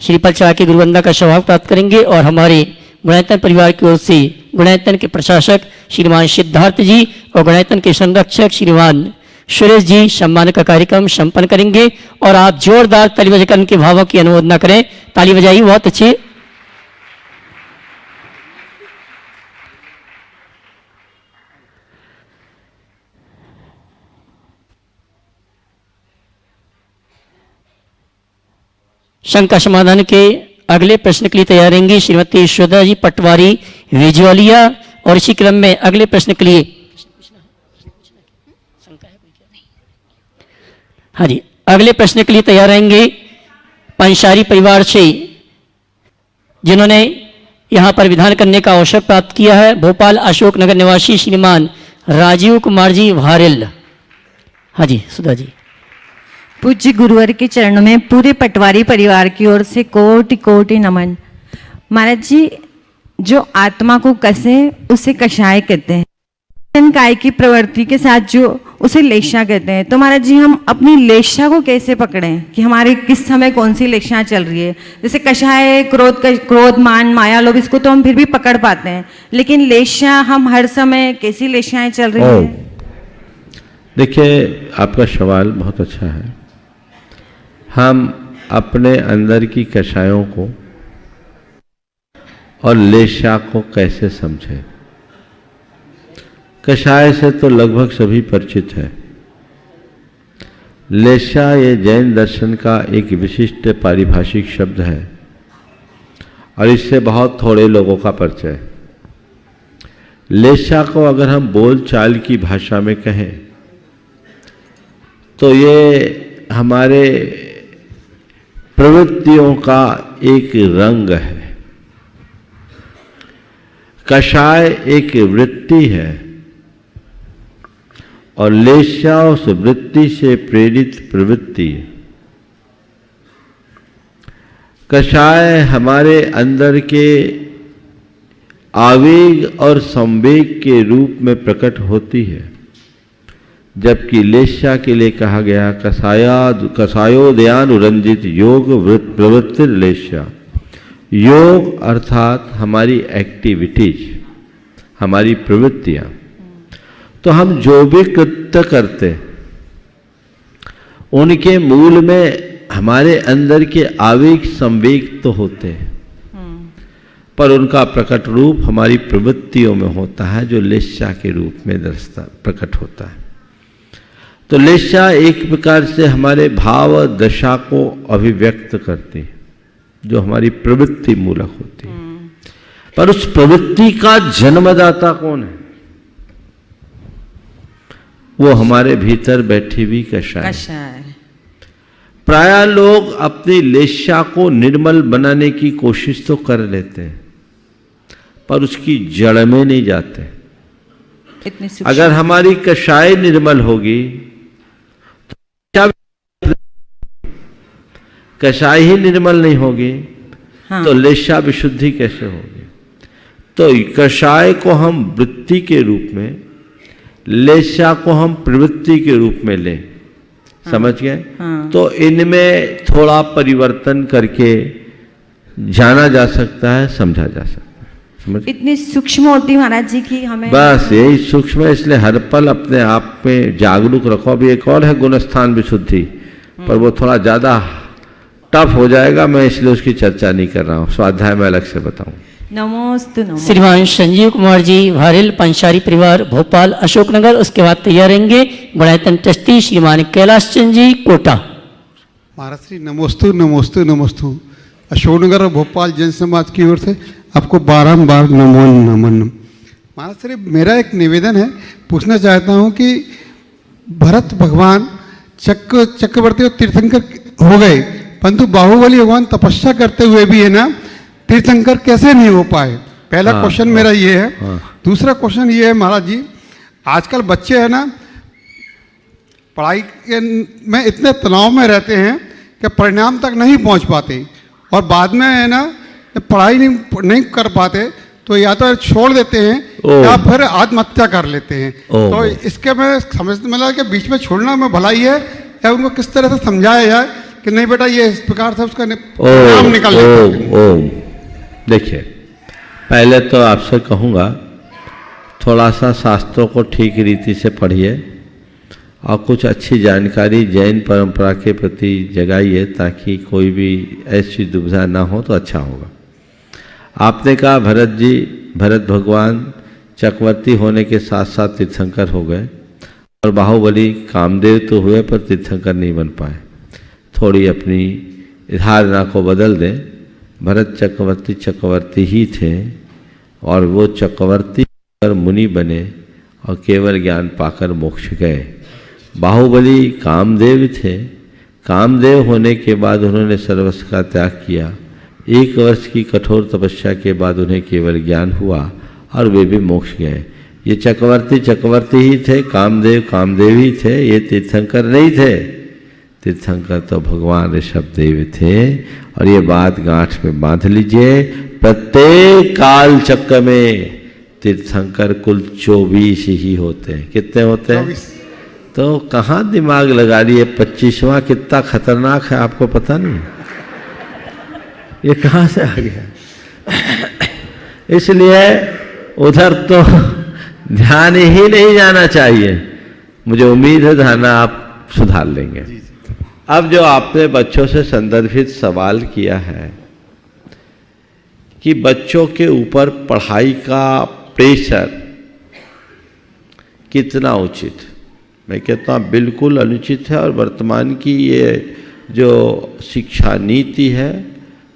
श्रीपद चढ़ा के गुरुवंदना का सौभाग्य प्राप्त करेंगे, और हमारे गुणायतन परिवार की ओर से गुणायतन के प्रशासक श्रीमान सिद्धार्थ जी और गुणायतन के संरक्षक श्रीमान सुरेश जी सम्मान का कार्यक्रम संपन्न करेंगे। और आप जोरदार ताली बजाकर उनके भावों की अनुमोदना करें। ताली बजाइए, बहुत अच्छे। शंका समाधान के अगले प्रश्न के लिए तैयार रहेंगी श्रीमती सुधा जी पटवारी विजुअलिया, और इसी क्रम में अगले प्रश्न के लिए हाँ जी, अगले प्रश्न के लिए तैयार रहेंगे पंसारी परिवार से जिन्होंने यहाँ पर विधान करने का अवसर प्राप्त किया है, भोपाल अशोक नगर निवासी श्रीमान राजीव कुमार जी भारेल। हाँ जी सुधा जी। पूज्य गुरुवर के चरणों में पूरे पटवारी परिवार की ओर से कोटि कोटि नमन। महाराज जी, जो आत्मा को कसे उसे कषाय कहते हैं। काय की प्रवृत्ति के साथ जो उसे लेशा कहते हैं। तो महाराज जी हम अपनी लेशा को कैसे पकड़ें कि हमारे किस समय कौन सी लेशा चल रही है? जैसे कषाय, क्रोध, मान, माया, लोभ, इसको तो हम फिर भी पकड़ पाते हैं, लेकिन लेशा हम हर समय कैसी लेशाएं चल रही है? देखिए, आपका सवाल बहुत अच्छा है। हम अपने अंदर की कषायों को और लेशा को कैसे समझें? कषाय से तो लगभग सभी परिचित है। लेशा ये जैन दर्शन का एक विशिष्ट पारिभाषिक शब्द है और इससे बहुत थोड़े लोगों का परिचय है। लेशा को अगर हम बोलचाल की भाषा में कहें तो ये हमारे प्रवृत्तियों का एक रंग है। कषाय एक वृत्ति है और लेशा उस वृत्ति से प्रेरित प्रवृत्ति है। कषाय हमारे अंदर के आवेग और संवेग के रूप में प्रकट होती है, जबकि लेशा के लिए कहा गया कषायोदयानुरंजित योग प्रवृत्ति लेशा। योग अर्थात हमारी एक्टिविटीज, हमारी प्रवृत्तियां। तो हम जो भी कृत्य करते उनके मूल में हमारे अंदर के आवेग संवेग तो होते हैं, पर उनका प्रकट रूप हमारी प्रवृत्तियों में होता है, जो लेशा के रूप में प्रकट होता है। तो लेशा एक प्रकार से हमारे भाव दशा को अभिव्यक्त करती है, जो हमारी प्रवृत्ति मूलक होती है। पर उस प्रवृत्ति का जन्मदाता कौन है? वो हमारे भीतर बैठी हुई कषाय। प्रायः लोग अपनी लेशा को निर्मल बनाने की कोशिश तो कर लेते हैं, पर उसकी जड़ में नहीं जाते। अगर हमारी कषाय निर्मल होगी तो कषाय ही निर्मल नहीं होगी, तो लेशा विशुद्धि कैसे होगी? तो कषाय को हम वृत्ति के रूप में, लेशा को हम प्रवृत्ति के रूप में लें। समझ गए? तो इनमें थोड़ा परिवर्तन करके जाना जा सकता है, समझा जा सकता है। समझ? इतनी सूक्ष्म होती महाराज जी की हमें, बस यही सूक्ष्म है, इसलिए हर पल अपने आप में जागरूक रखो। अभी एक और है गुणस्थान विशुद्धि, पर वो थोड़ा ज्यादा टफ हो जाएगा, मैं इसलिए उसकी चर्चा नहीं कर रहा हूँ, स्वाध्याय में अलग से बताऊं। नमोस्तु नमो। श्रीमान संजीव कुमार जी, भारेल पंचारी परिवार, भोपाल अशोकनगर। उसके बाद तैयार रहेंगे गुणायतन ट्रस्टी श्रीमान कैलाश चंद जी, कोटा। महाराज श्री नमोस्तु नमोस्तु नमोस्तु। अशोकनगर और भोपाल जन समाज की ओर से आपको बारंबार नमो नमन। महाराज श्री, मेरा एक निवेदन है, पूछना चाहता हूँ कि भरत भगवान चक्रवर्ती और तीर्थंकर हो गए, परंतु बाहुबली भगवान तपस्या करते हुए भी है ना तीर्थंकर कैसे नहीं हो पाए? पहला क्वेश्चन मेरा ये है। दूसरा क्वेश्चन ये है महाराज जी, आजकल बच्चे है ना पढ़ाई में इतने तनाव में रहते हैं कि परिणाम तक नहीं पहुंच पाते, और बाद में है ना पढ़ाई नहीं कर पाते तो या तो छोड़ देते हैं या फिर आत्महत्या कर लेते हैं। तो इसके में समझ मतलब कि बीच में छोड़ना में भलाई है, या उनको किस तरह से समझाया जाए कि नहीं बेटा ये इस प्रकार से उसका परिणाम निकल। देखिए, पहले तो आपसे कहूँगा थोड़ा सा शास्त्रों को ठीक रीति से पढ़िए और कुछ अच्छी जानकारी जैन परंपरा के प्रति जगाइए, ताकि कोई भी ऐसी दुविधा ना हो तो अच्छा होगा। आपने कहा भरत भगवान चक्रवर्ती होने के साथ साथ तीर्थंकर हो गए, और बाहुबली कामदेव तो हुए पर तीर्थंकर नहीं बन पाए। थोड़ी अपनी धारणा को बदल दें। भरत चक्रवर्ती ही थे, और वो चक्रवर्ती पर मुनि बने और केवल ज्ञान पाकर मोक्ष गए। बाहुबली कामदेव थे, कामदेव होने के बाद उन्होंने सर्वस्व का त्याग किया। 1 वर्ष की कठोर तपस्या के बाद उन्हें केवल ज्ञान हुआ और वे भी मोक्ष गए। ये चक्रवर्ती ही थे, कामदेव ही थे, ये तीर्थंकर नहीं थे। तीर्थंकर तो भगवान ऋषभ देव थे, और ये बात गांठ में बांध लीजिए। प्रत्येक काल चक्र में तीर्थंकर कुल 24 ही होते हैं। कितने होते हैं? तो कहाँ दिमाग लगा लिए? 25वां कितना खतरनाक है आपको पता नहीं? ये कहाँ से आ गया? इसलिए उधर तो ध्यान ही नहीं जाना चाहिए। मुझे उम्मीद है धारणा आप सुधार लेंगे। अब जो आपने बच्चों से संदर्भित सवाल किया है कि बच्चों के ऊपर पढ़ाई का प्रेशर कितना उचित, मैं कहता हूँ बिल्कुल अनुचित है। और वर्तमान की ये जो शिक्षा नीति है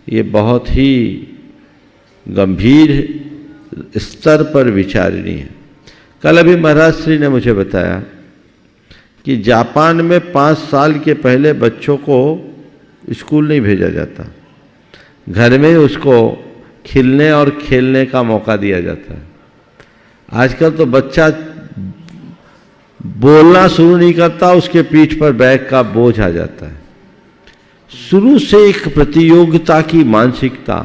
ये बहुत ही गंभीर स्तर पर विचारणीय है। कल अभी महाराज श्री ने मुझे बताया कि जापान में 5 साल के पहले बच्चों को स्कूल नहीं भेजा जाता, घर में उसको खिलने और खेलने का मौका दिया जाता है। आजकल तो बच्चा बोलना शुरू नहीं करता, उसके पीठ पर बैग का बोझ आ जाता है। शुरू से एक प्रतियोगिता की मानसिकता,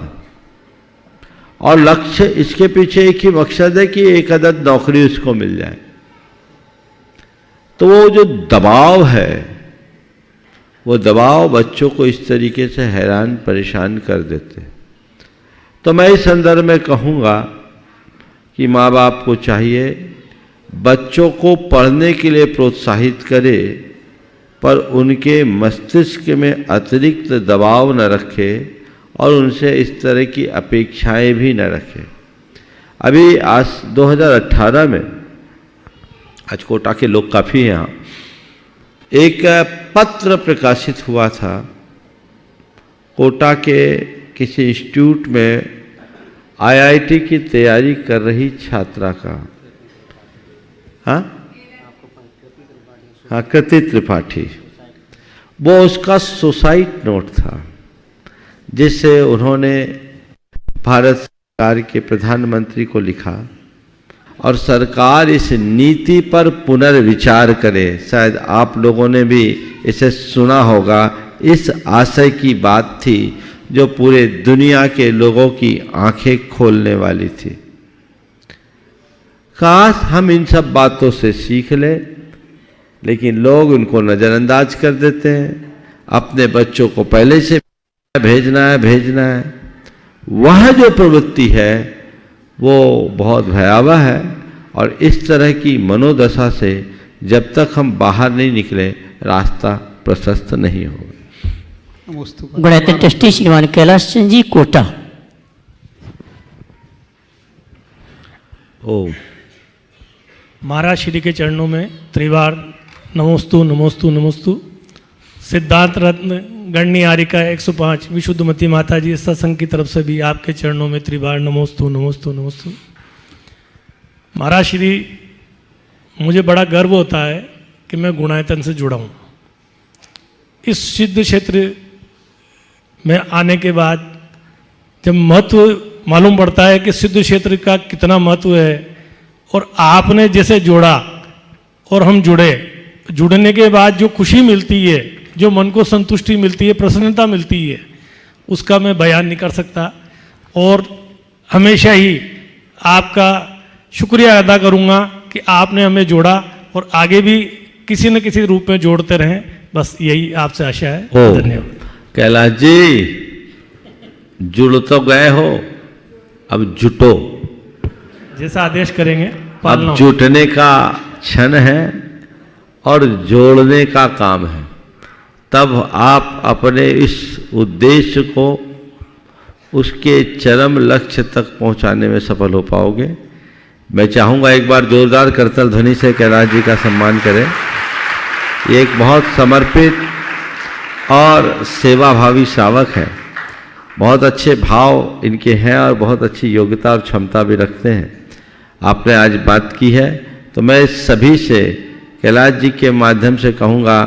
और लक्ष्य इसके पीछे एक ही मकसद है कि एक अदद नौकरी उसको मिल जाए। तो वो जो दबाव है, वो दबाव बच्चों को इस तरीके से हैरान परेशान कर देते। तो मैं इस संदर्भ में कहूँगा कि माँ बाप को चाहिए बच्चों को पढ़ने के लिए प्रोत्साहित करे, पर उनके मस्तिष्क में अतिरिक्त दबाव न रखे और उनसे इस तरह की अपेक्षाएं भी न रखे। अभी आज 2018 में, आज कोटा के लोग काफ़ी हैं यहाँ, एक पत्र प्रकाशित हुआ था कोटा के किसी इंस्टीट्यूट में आईआईटी की तैयारी कर रही छात्रा का। हाँ, कृति त्रिपाठी, वो उसका सुसाइड नोट था जिसे उन्होंने भारत सरकार के प्रधानमंत्री को लिखा और सरकार इस नीति पर पुनर्विचार करे। शायद आप लोगों ने भी इसे सुना होगा। इस आशय की बात थी जो पूरे दुनिया के लोगों की आंखें खोलने वाली थी। काश हम इन सब बातों से सीख लें, लेकिन लोग उनको नज़रअंदाज कर देते हैं। अपने बच्चों को पहले से भेजना है। वह जो प्रवृत्ति है वो बहुत भयावह है, और इस तरह की मनोदशा से जब तक हम बाहर नहीं निकले रास्ता प्रशस्त नहीं होगा। गणित ट्रस्टी श्रीमान कैलाश चंद जी, कोटा। ओ महाराज श्री के चरणों में त्रिवार नमोस्तु नमोस्तु नमोस्तु। सिद्धांत रत्न गणनी आरिका 105 विशुद्धमती माता जी सत्संग की तरफ से भी आपके चरणों में त्रिवार नमोस्तु नमोस्तु नमोस्तु। महाराज श्री, मुझे बड़ा गर्व होता है कि मैं गुणायतन से जुड़ा हूँ। इस सिद्ध क्षेत्र में आने के बाद जब महत्व मालूम पड़ता है कि सिद्ध क्षेत्र का कितना महत्व है, और आपने जैसे जोड़ा और हम जुड़ने के बाद जो खुशी मिलती है, जो मन को संतुष्टि मिलती है, प्रसन्नता मिलती है, उसका मैं बयान नहीं कर सकता। और हमेशा ही आपका शुक्रिया अदा करूँगा कि आपने हमें जोड़ा और आगे भी किसी न किसी रूप में जोड़ते रहें। बस यही आपसे आशा है। धन्यवाद। कैलाश जी, जुड़ तो गए हो, अब जुटो। जैसा आदेश करेंगे। अब जुटने का क्षण है और जोड़ने का काम है। तब आप अपने इस उद्देश्य को उसके चरम लक्ष्य तक पहुंचाने में सफल हो पाओगे। मैं चाहूँगा एक बार जोरदार करतल ध्वनि से कैलाश जी का सम्मान करें। ये एक बहुत समर्पित और सेवाभावी श्रावक है। बहुत अच्छे भाव इनके हैं और बहुत अच्छी योग्यता और क्षमता भी रखते हैं। आपने आज बात की है तो मैं सभी से कैलाश जी के माध्यम से कहूँगा,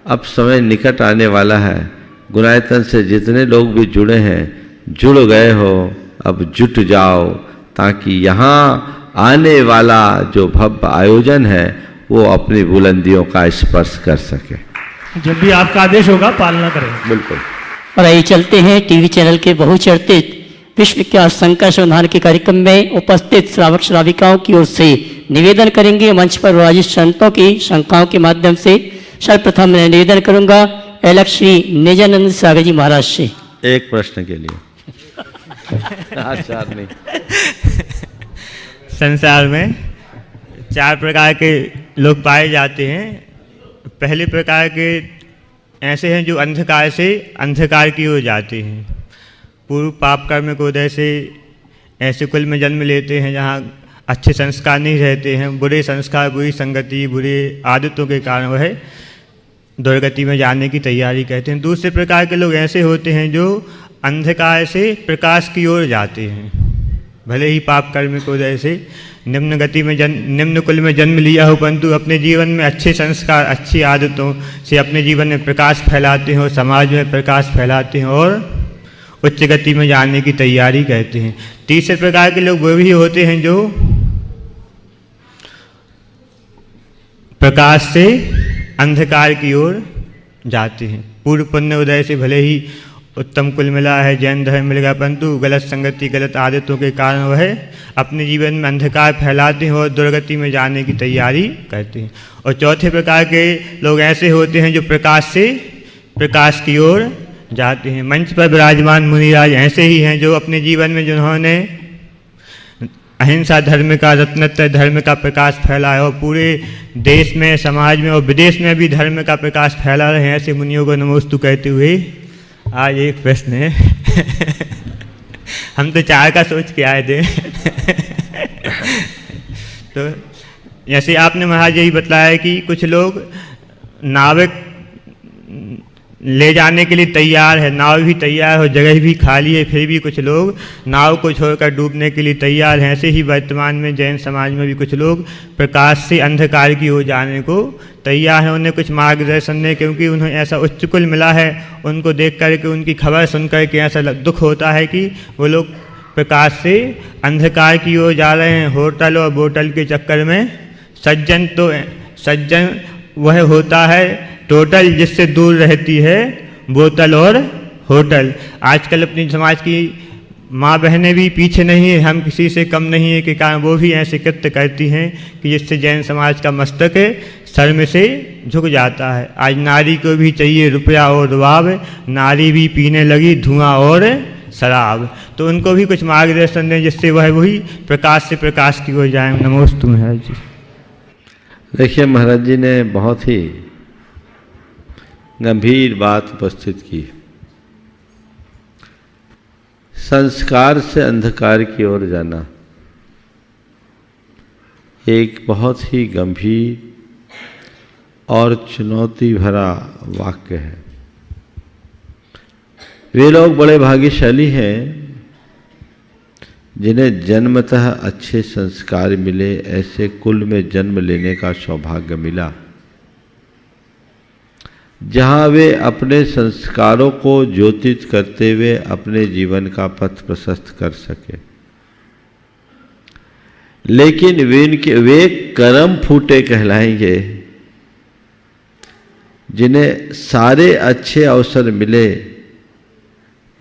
अब समय निकट आने वाला है। गुणायतन से जितने लोग भी जुड़े हैं, जुड़ गए हो, अब जुट जाओ, ताकि यहाँ आने वाला जो भव्य आयोजन है वो अपनी बुलंदियों का स्पर्श कर सके। जब भी आपका आदेश होगा पालना करेंगे। बिल्कुल। और आइए चलते हैं टीवी चैनल के बहुचर्चित विश्व विख्यात संकर समाधान के कार्यक्रम में उपस्थित श्रावक श्राविकाओं की ओर से निवेदन करेंगे मंच पर विराजित संतों की शंकाओं के माध्यम से। सर्वप्रथम मैं निवेदन करूंगा अलग श्री निजानंद सागर जी महाराज से। एक प्रश्न के लिए चार नहीं। संसार में 4 प्रकार के लोग पाए जाते हैं। पहले प्रकार के ऐसे हैं जो अंधकार से अंधकार की ओर जाते हैं। पूर्व पाप कर्म को उदय से ऐसे कुल में जन्म लेते हैं जहाँ अच्छे संस्कार नहीं रहते हैं। बुरे संस्कार, बुरी संगति, बुरे आदतों के कारण वह दुर्गति में जाने की तैयारी करते हैं। दूसरे प्रकार के लोग ऐसे होते हैं जो अंधकार से प्रकाश की ओर जाते हैं। भले ही पाप कर्म को उदय से निम्न गति में निम्न कुल में जन्म लिया हो, परंतु अपने जीवन में अच्छे संस्कार, अच्छी आदतों से अपने जीवन में प्रकाश फैलाते हैं और समाज में प्रकाश फैलाते हैं और उच्च गति में जाने की तैयारी करते हैं। तीसरे प्रकार के लोग वो भी होते हैं जो प्रकाश से अंधकार की ओर जाते हैं। पूर्व पुण्य उदय से भले ही उत्तम कुल मिला है, जैन धर्म मिल गया, परंतु गलत संगति, गलत आदतों के कारण वह अपने जीवन में अंधकार फैलाते हैं और दुर्गति में जाने की तैयारी करते हैं। और चौथे प्रकार के लोग ऐसे होते हैं जो प्रकाश से प्रकाश की ओर जाते हैं। मंच पर विराजमान मुनिराज ऐसे ही हैं जो अपने जीवन में जिन्होंने अहिंसा धर्म का, रत्नत्रय धर्म का प्रकाश फैलाया और पूरे देश में, समाज में और विदेश में भी धर्म का प्रकाश फैला रहे हैं। ऐसे मुनियों को नमोस्तु कहते हुए आज एक प्रश्न है। हम तो 4 का सोच के आए थे। तो जैसे आपने महाराज यही बताया कि कुछ लोग नाविक ले जाने के लिए तैयार है, नाव भी तैयार हो, जगह भी खाली है, फिर भी कुछ लोग नाव को छोड़कर डूबने के लिए तैयार हैं। ऐसे ही वर्तमान में जैन समाज में भी कुछ लोग प्रकाश से अंधकार की ओर जाने को तैयार हैं। उन्हें कुछ मार्गदर्शन दें, क्योंकि उन्हें ऐसा उच्च कुल मिला है। उनको देख करके, उनकी खबर सुन करके ऐसा दुख होता है कि वो लोग प्रकाश से अंधकार की ओर जा रहे हैं। होटल और बोतल के चक्कर में सज्जन वह होता है टोटल, जिससे दूर रहती है बोतल और होटल। आजकल अपनी समाज की माँ बहनें भी पीछे नहीं है, हम किसी से कम नहीं है के कारण वो भी ऐसे कृत्य करती हैं कि जिससे जैन समाज का मस्तक सर में से झुक जाता है। आज नारी को भी चाहिए रुपया और रुआब, नारी भी पीने लगी धुआं और शराब। तो उनको भी कुछ मार्गदर्शन दें जिससे वह वही प्रकाश से प्रकाश की ओर जाए। नमोस्तु महाराज जी। देखिए, महाराज जी ने बहुत ही गंभीर बात उपस्थित की। संस्कार से अंधकार की ओर जाना एक बहुत ही गंभीर और चुनौती भरा वाक्य है। वे लोग बड़े भाग्यशाली हैं जिन्हें जन्मतः अच्छे संस्कार मिले, ऐसे कुल में जन्म लेने का सौभाग्य मिला जहाँ वे अपने संस्कारों को ज्योतित करते हुए अपने जीवन का पथ प्रशस्त कर सके। लेकिन वे कर्म फूटे कहलाएंगे जिन्हें सारे अच्छे अवसर मिले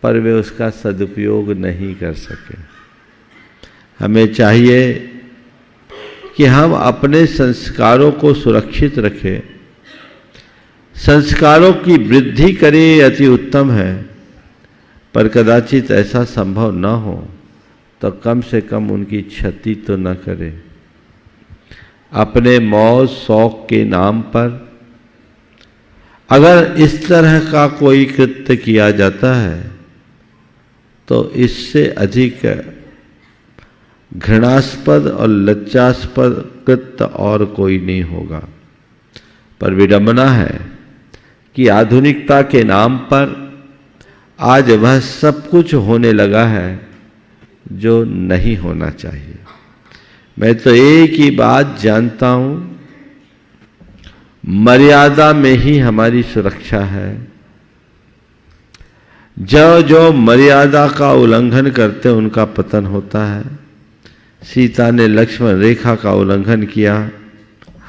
पर वे उसका सदुपयोग नहीं कर सके। हमें चाहिए कि हम अपने संस्कारों को सुरक्षित रखें, संस्कारों की वृद्धि करें, अति उत्तम है, पर कदाचित ऐसा संभव न हो तो कम से कम उनकी क्षति तो न करें। अपने मौज शौक के नाम पर अगर इस तरह का कोई कृत्य किया जाता है तो इससे अधिक घृणास्पद और लज्जास्पद कृत्य और कोई नहीं होगा। पर विडंबना है कि आधुनिकता के नाम पर आज वह सब कुछ होने लगा है जो नहीं होना चाहिए। मैं तो एक ही बात जानता हूं, मर्यादा में ही हमारी सुरक्षा है। जो जो मर्यादा का उल्लंघन करते उनका पतन होता है। सीता ने लक्ष्मण रेखा का उल्लंघन किया,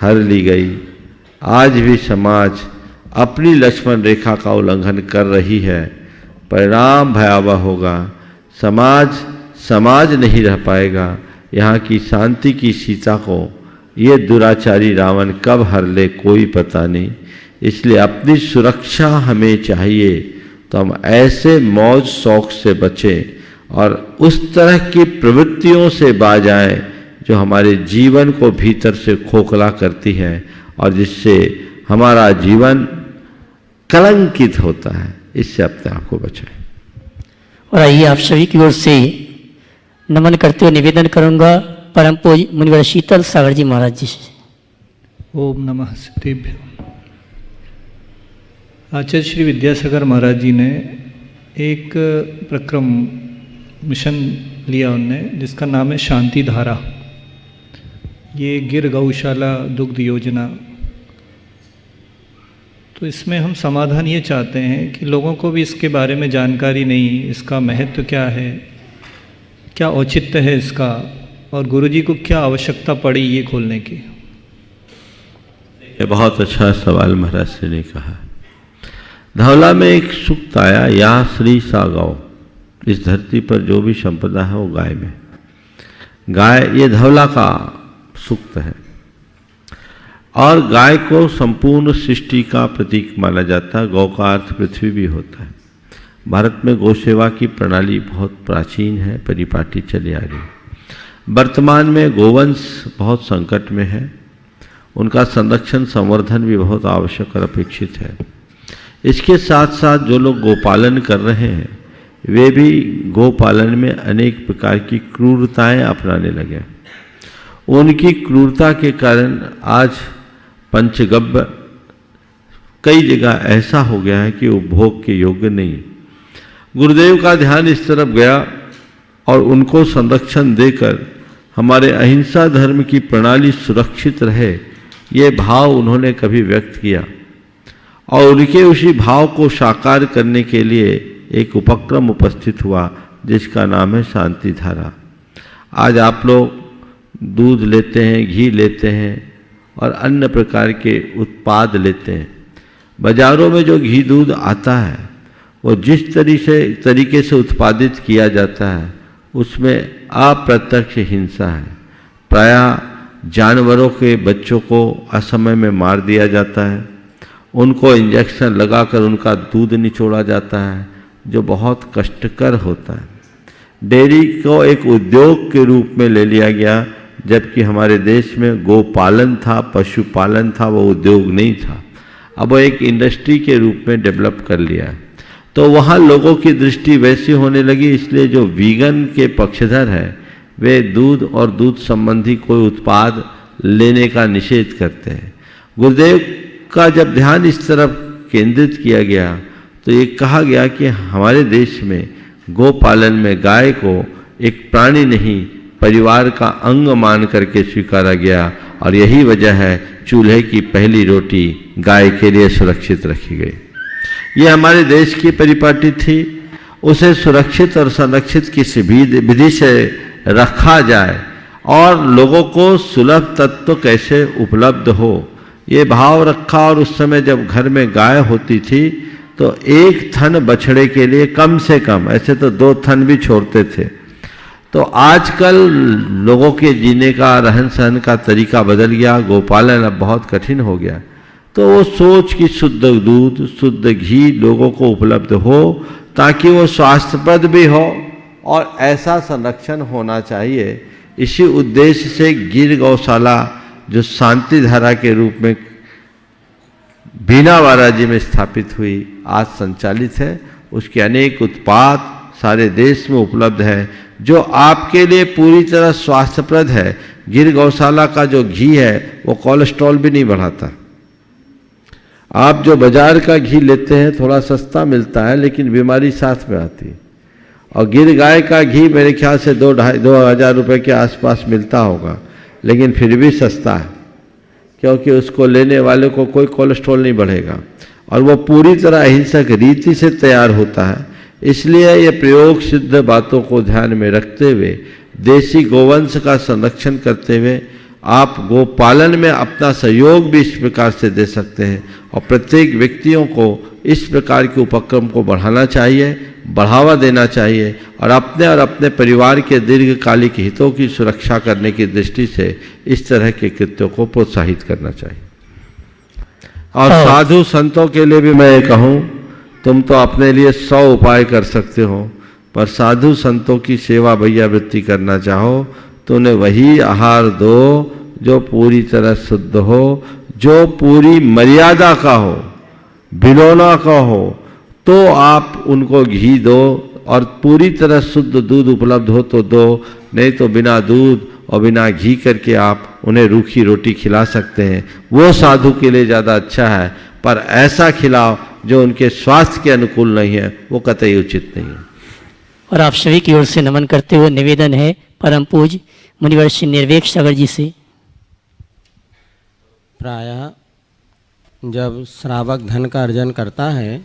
हर ली गई। आज भी समाज अपनी लक्ष्मण रेखा का उल्लंघन कर रही है, परिणाम भयावह होगा। समाज नहीं रह पाएगा। यहाँ की शांति की सीता को ये दुराचारी रावण कब हर ले कोई पता नहीं। इसलिए अपनी सुरक्षा हमें चाहिए, तो हम ऐसे मौज शौक से बचें और उस तरह की प्रवृत्तियों से बाज आएं जो हमारे जीवन को भीतर से खोखला करती है और जिससे हमारा जीवन कलंकित होता है। इससे अपने आप को बचाएं। और आइए आप सभी की ओर से नमन करते हुए निवेदन करूंगा परम पूज्य मुनिवर शीतल सागर जी महाराज जी से। ओम नमः सिद्धेभ्यो। आचार्य श्री विद्यासागर महाराज जी ने एक प्रक्रम मिशन लिया उनने, जिसका नाम है शांति धारा। ये गिर गौशाला दुग्ध योजना। तो इसमें हम समाधान ये चाहते हैं कि लोगों को भी इसके बारे में जानकारी नहीं, इसका महत्व क्या है, क्या औचित्य है इसका, और गुरुजी को क्या आवश्यकता पड़ी ये खोलने की। ये बहुत अच्छा सवाल महाराज श्री ने कहा। धौला में एक सूक्त आया, या श्री सा गौ। इस धरती पर जो भी संपदा है वो गाय में। गाय ये धौला का सूक्त है और गाय को संपूर्ण सृष्टि का प्रतीक माना जाता है। गौ का अर्थ पृथ्वी भी होता है। भारत में गौ सेवा की प्रणाली बहुत प्राचीन है, परिपाटी चली आ रही है। वर्तमान में गोवंश बहुत संकट में है, उनका संरक्षण संवर्धन भी बहुत आवश्यक और अपेक्षित है। इसके साथ साथ जो लोग गोपालन कर रहे हैं वे भी गोपालन में अनेक प्रकार की क्रूरताएं अपनाने लगे। उनकी क्रूरता के कारण आज पंचगव्य कई जगह ऐसा हो गया है कि वो भोग के योग्य नहीं। गुरुदेव का ध्यान इस तरफ गया और उनको संरक्षण देकर हमारे अहिंसा धर्म की प्रणाली सुरक्षित रहे, ये भाव उन्होंने कभी व्यक्त किया और उनके उसी भाव को साकार करने के लिए एक उपक्रम उपस्थित हुआ जिसका नाम है शांति धारा। आज आप लोग दूध लेते हैं, घी लेते हैं और अन्य प्रकार के उत्पाद लेते हैं। बाजारों में जो घी दूध आता है वो जिस तरीके से उत्पादित किया जाता है उसमें अप्रत्यक्ष हिंसा है। प्रायः जानवरों के बच्चों को असमय में मार दिया जाता है, उनको इंजेक्शन लगाकर उनका दूध निचोड़ा जाता है, जो बहुत कष्टकर होता है। डेयरी को एक उद्योग के रूप में ले लिया गया, जबकि हमारे देश में गोपालन था, पशुपालन था, वो उद्योग नहीं था। अब वो एक इंडस्ट्री के रूप में डेवलप कर लिया। तो वहाँ लोगों की दृष्टि वैसी होने लगी, इसलिए जो वीगन के पक्षधर हैं वे दूध और दूध संबंधी कोई उत्पाद लेने का निषेध करते हैं। गुरुदेव का जब ध्यान इस तरफ केंद्रित किया गया तो ये कहा गया कि हमारे देश में गोपालन में गाय को एक प्राणी नहीं परिवार का अंग मान करके स्वीकारा गया और यही वजह है चूल्हे की पहली रोटी गाय के लिए सुरक्षित रखी गई। ये हमारे देश की परिपाटी थी, उसे सुरक्षित और संरक्षित किसी विधि से रखा जाए और लोगों को सुलभ तत्व कैसे उपलब्ध हो, ये भाव रखा। और उस समय जब घर में गाय होती थी तो एक थन बछड़े के लिए कम से कम, ऐसे तो 2 थन भी छोड़ते थे। तो आजकल लोगों के जीने का रहन सहन का तरीका बदल गया, गोपालन अब बहुत कठिन हो गया। तो वो सोच कि शुद्ध दूध शुद्ध घी लोगों को उपलब्ध हो ताकि वो स्वास्थ्यप्रद भी हो और ऐसा संरक्षण होना चाहिए। इसी उद्देश्य से गिर गौशाला जो शांति धारा के रूप में बीनावाड़ा जी में स्थापित हुई, आज संचालित है। उसके अनेक उत्पाद सारे देश में उपलब्ध है जो आपके लिए पूरी तरह स्वास्थ्यप्रद है। गिर गौशाला का जो घी है वो कोलेस्ट्रॉल भी नहीं बढ़ाता। आप जो बाजार का घी लेते हैं थोड़ा सस्ता मिलता है लेकिन बीमारी साथ में आती है। और गिर गाय का घी मेरे ख्याल से 2,000 रुपये के आसपास मिलता होगा, लेकिन फिर भी सस्ता है क्योंकि उसको लेने वाले को कोई कोलेस्ट्रॉल नहीं बढ़ेगा और वो पूरी तरह अहिंसक रीति से तैयार होता है। इसलिए ये प्रयोग सिद्ध बातों को ध्यान में रखते हुए देसी गोवंश का संरक्षण करते हुए आप गोपालन में अपना सहयोग भी इस प्रकार से दे सकते हैं और प्रत्येक व्यक्तियों को इस प्रकार के उपक्रम को बढ़ाना चाहिए बढ़ावा देना चाहिए और अपने परिवार के दीर्घकालिक हितों की सुरक्षा करने की दृष्टि से इस तरह के कृत्यों को प्रोत्साहित करना चाहिए। और साधु संतों के लिए भी मैं कहूँ, तुम तो अपने लिए 100 उपाय कर सकते हो, पर साधु संतों की सेवा भैया वृत्ति करना चाहो तो उन्हें वही आहार दो जो पूरी तरह शुद्ध हो, जो पूरी मर्यादा का हो, भिगोना का हो, तो आप उनको घी दो, और पूरी तरह शुद्ध दूध उपलब्ध हो तो दो, नहीं तो बिना दूध और बिना घी करके आप उन्हें रूखी रोटी खिला सकते हैं। वो साधु के लिए ज़्यादा अच्छा है, पर ऐसा खिलाओ जो उनके स्वास्थ्य के अनुकूल नहीं है, वो कतई उचित नहीं है। और आप सभी की ओर से नमन करते हुए निवेदन है परम पूज्य मुनिवर श्री निर्वेक सागर जी से। प्रायः जब श्रावक धन का अर्जन करता है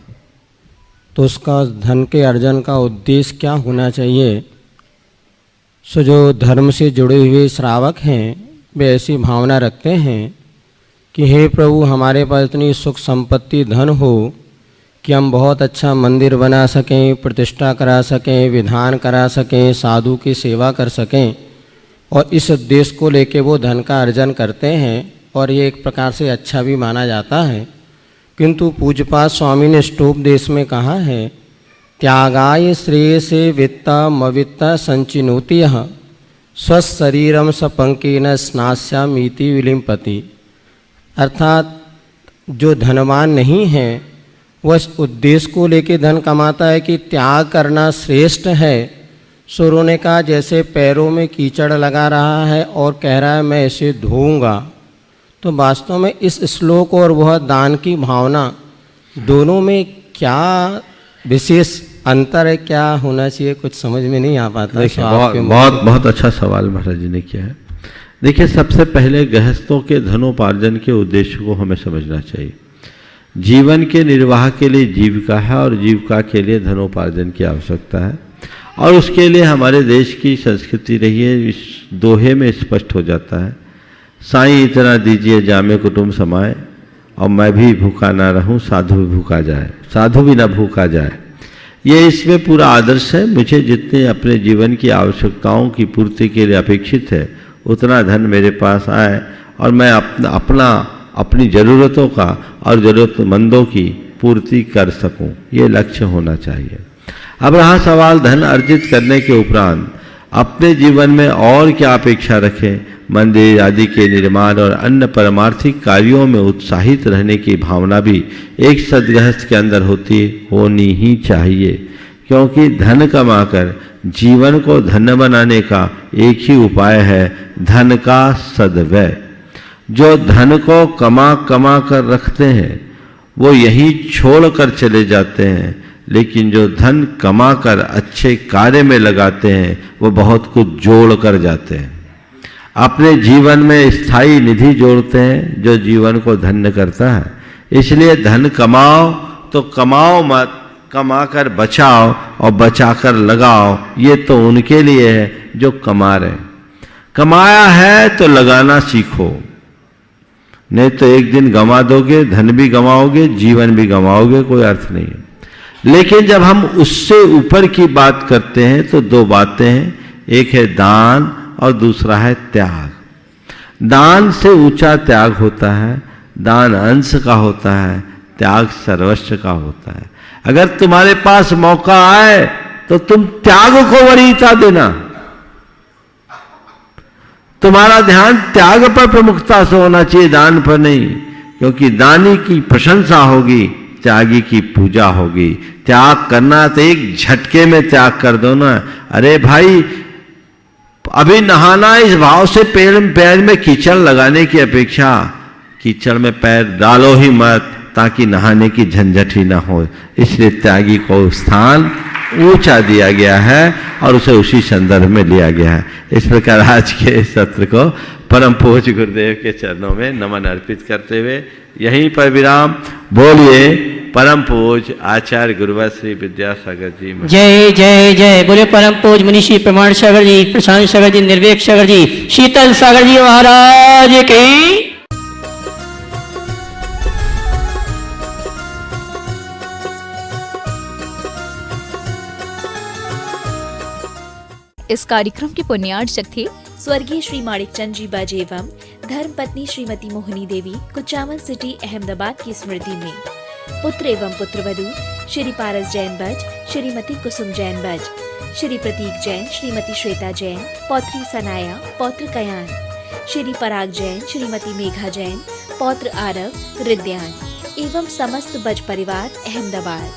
तो उसका धन के अर्जन का उद्देश्य क्या होना चाहिए? सो जो धर्म से जुड़े हुए श्रावक हैं वे ऐसी भावना रखते हैं कि हे प्रभु, हमारे पास इतनी सुख संपत्ति धन हो कि हम बहुत अच्छा मंदिर बना सकें, प्रतिष्ठा करा सकें, विधान करा सकें, साधु की सेवा कर सकें, और इस उद्देश्य को लेके वो धन का अर्जन करते हैं और ये एक प्रकार से अच्छा भी माना जाता है। किंतु पूज्यपाद स्वामी ने स्टोपदेश में कहा है, त्यागाय श्रेयसे वित्ता मवित्ता संचिनोति स्वशरीरम सपंकेन स्नास्यामीति विलिम्पति। अर्थात जो धनवान नहीं है वह इस उद्देश्य को लेके धन कमाता है कि त्याग करना श्रेष्ठ है। सुरों ने कहा जैसे पैरों में कीचड़ लगा रहा है और कह रहा है मैं इसे धोऊंगा। तो वास्तव में इस श्लोक और वह दान की भावना दोनों में क्या विशेष अंतर है, क्या होना चाहिए, कुछ समझ में नहीं आ पाता। देखिए, बहुत अच्छा सवाल महाराज जी ने किया है। देखिए, सबसे पहले गृहस्थों के धनोपार्जन के उद्देश्य को हमें समझना चाहिए। जीवन के निर्वाह के लिए जीविका है और जीविका के लिए धनोपार्जन की आवश्यकता है, और उसके लिए हमारे देश की संस्कृति रही है। इस दोहे में स्पष्ट हो जाता है, साईं इतना दीजिए जामे कुटुंब समाए, और मैं भी भूखा ना रहूं, साधु भी भूखा जाए, साधु भी ना भूखा जाए। ये इसमें पूरा आदर्श है। मुझे जितने अपने जीवन की आवश्यकताओं की पूर्ति के लिए अपेक्षित है उतना धन मेरे पास आए और मैं अपनी ज़रूरतों का और ज़रूरतमंदों की पूर्ति कर सकूं, ये लक्ष्य होना चाहिए। अब रहा सवाल धन अर्जित करने के उपरांत अपने जीवन में और क्या अपेक्षा रखें। मंदिर आदि के निर्माण और अन्य परमार्थिक कार्यों में उत्साहित रहने की भावना भी एक सद्गृहस्थ के अंदर होनी ही चाहिए, क्योंकि धन कमाकर जीवन को धन्य बनाने का एक ही उपाय है, धन का सद्व्यय। जो धन को कमा कर रखते हैं वो यहीं छोड़ कर चले जाते हैं, लेकिन जो धन कमा कर अच्छे कार्य में लगाते हैं वो बहुत कुछ जोड़ कर जाते हैं। अपने जीवन में स्थायी निधि जोड़ते हैं जो जीवन को धन्य करता है। इसलिए धन कमाओ तो कमाओ मत, कमा कर बचाओ और बचा कर लगाओ। ये तो उनके लिए है जो कमा रहे हैं। कमाया है तो लगाना सीखो, नहीं तो एक दिन गंवा दोगे, धन भी गंवाओगे, जीवन भी गंवाओगे, कोई अर्थ नहीं है। लेकिन जब हम उससे ऊपर की बात करते हैं तो दो बातें हैं, एक है दान और दूसरा है त्याग। दान से ऊंचा त्याग होता है, दान अंश का होता है, त्याग सर्वस्व का होता है। अगर तुम्हारे पास मौका आए तो तुम त्याग को वरीयता देना। तुम्हारा ध्यान त्याग पर प्रमुखता से होना चाहिए, दान पर नहीं, क्योंकि दानी की प्रशंसा होगी, त्यागी की पूजा होगी। त्याग करना तो एक झटके में त्याग कर दो ना। अरे भाई, अभी नहाना, इस भाव से पैर में कीचड़ लगाने की अपेक्षा कीचड़ में पैर डालो ही मत, ताकि नहाने की झंझट ही ना हो। इसलिए त्यागी को स्थान ऊंचा दिया गया है और उसे उसी संदर्भ में लिया गया है। इस प्रकार आज के सत्र को परम पूज्य गुरुदेव के चरणों में नमन अर्पित करते हुए यहीं पर विराम। बोलिए परम पूज्य आचार्य गुरुवर श्री विद्यासागर जी। जय जय जय। बोले परम पूज्य मुनिषी प्रमाण सागर जी, प्रशांत सागर जी, निर्वेक सागर जी, शीतल सागर जी महाराज की। इस कार्यक्रम के पुण्यार्चक थे स्वर्गीय श्री माणिकचंद जी बाजे एवं धर्म पत्नी श्रीमती मोहिनी देवी, कुचामन सिटी, अहमदाबाद की स्मृति में। पुत्र एवं पुत्रवधू श्री पारस जैन बज, श्रीमती कुसुम जैन बज, श्री प्रतीक जैन, श्रीमती श्वेता जैन, पौत्री सनाया, पौत्र कयान, श्री पराग जैन, श्रीमती मेघा जैन, पौत्र आरव, रिद्यान एवं समस्त बज परिवार, अहमदाबाद।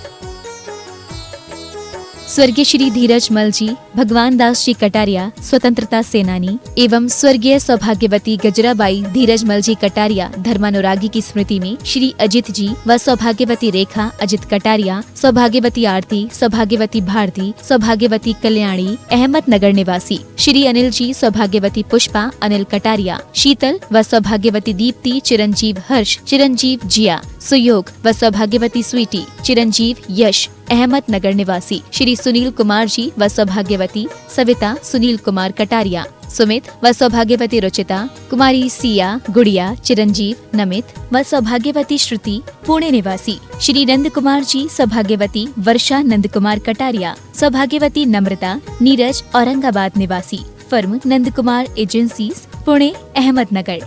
स्वर्गीय श्री धीरज मल जी, भगवान दास जी कटारिया, स्वतंत्रता सेनानी एवं स्वर्गीय सौभाग्यवती गजराबाई धीरज मल जी कटारिया, धर्मानुरागी की स्मृति में श्री अजित जी व सौभाग्यवती रेखा अजित कटारिया, सौभाग्यवती आरती, सौभाग्यवती भारती, सौभाग्यवती कल्याणी, अहमदनगर निवासी, श्री अनिल जी, सौभाग्यवती पुष्पा अनिल कटारिया, शीतल व सौभाग्यवती दीप्ति, चिरंजीव हर्ष, चिरंजीव जिया, सुयोग व सौभाग्यवती स्वीटी, चिरंजीव यश, अहमदनगर निवासी, श्री सुनील कुमार जी व सौभाग्यवती सविता सुनील कुमार कटारिया, सुमित व सौभाग्यवती रुचिता, कुमारी सिया गुड़िया, चिरंजीव नमित व सौभाग्यवती श्रुति, पुणे निवासी, श्री नंद कुमार जी, सौभाग्यवती वर्षा नंद कुमार कटारिया, सौभाग्यवती नम्रता नीरज, औरंगाबाद निवासी, फर्म नंद कुमार एजेंसीज, पुणे, अहमदनगर।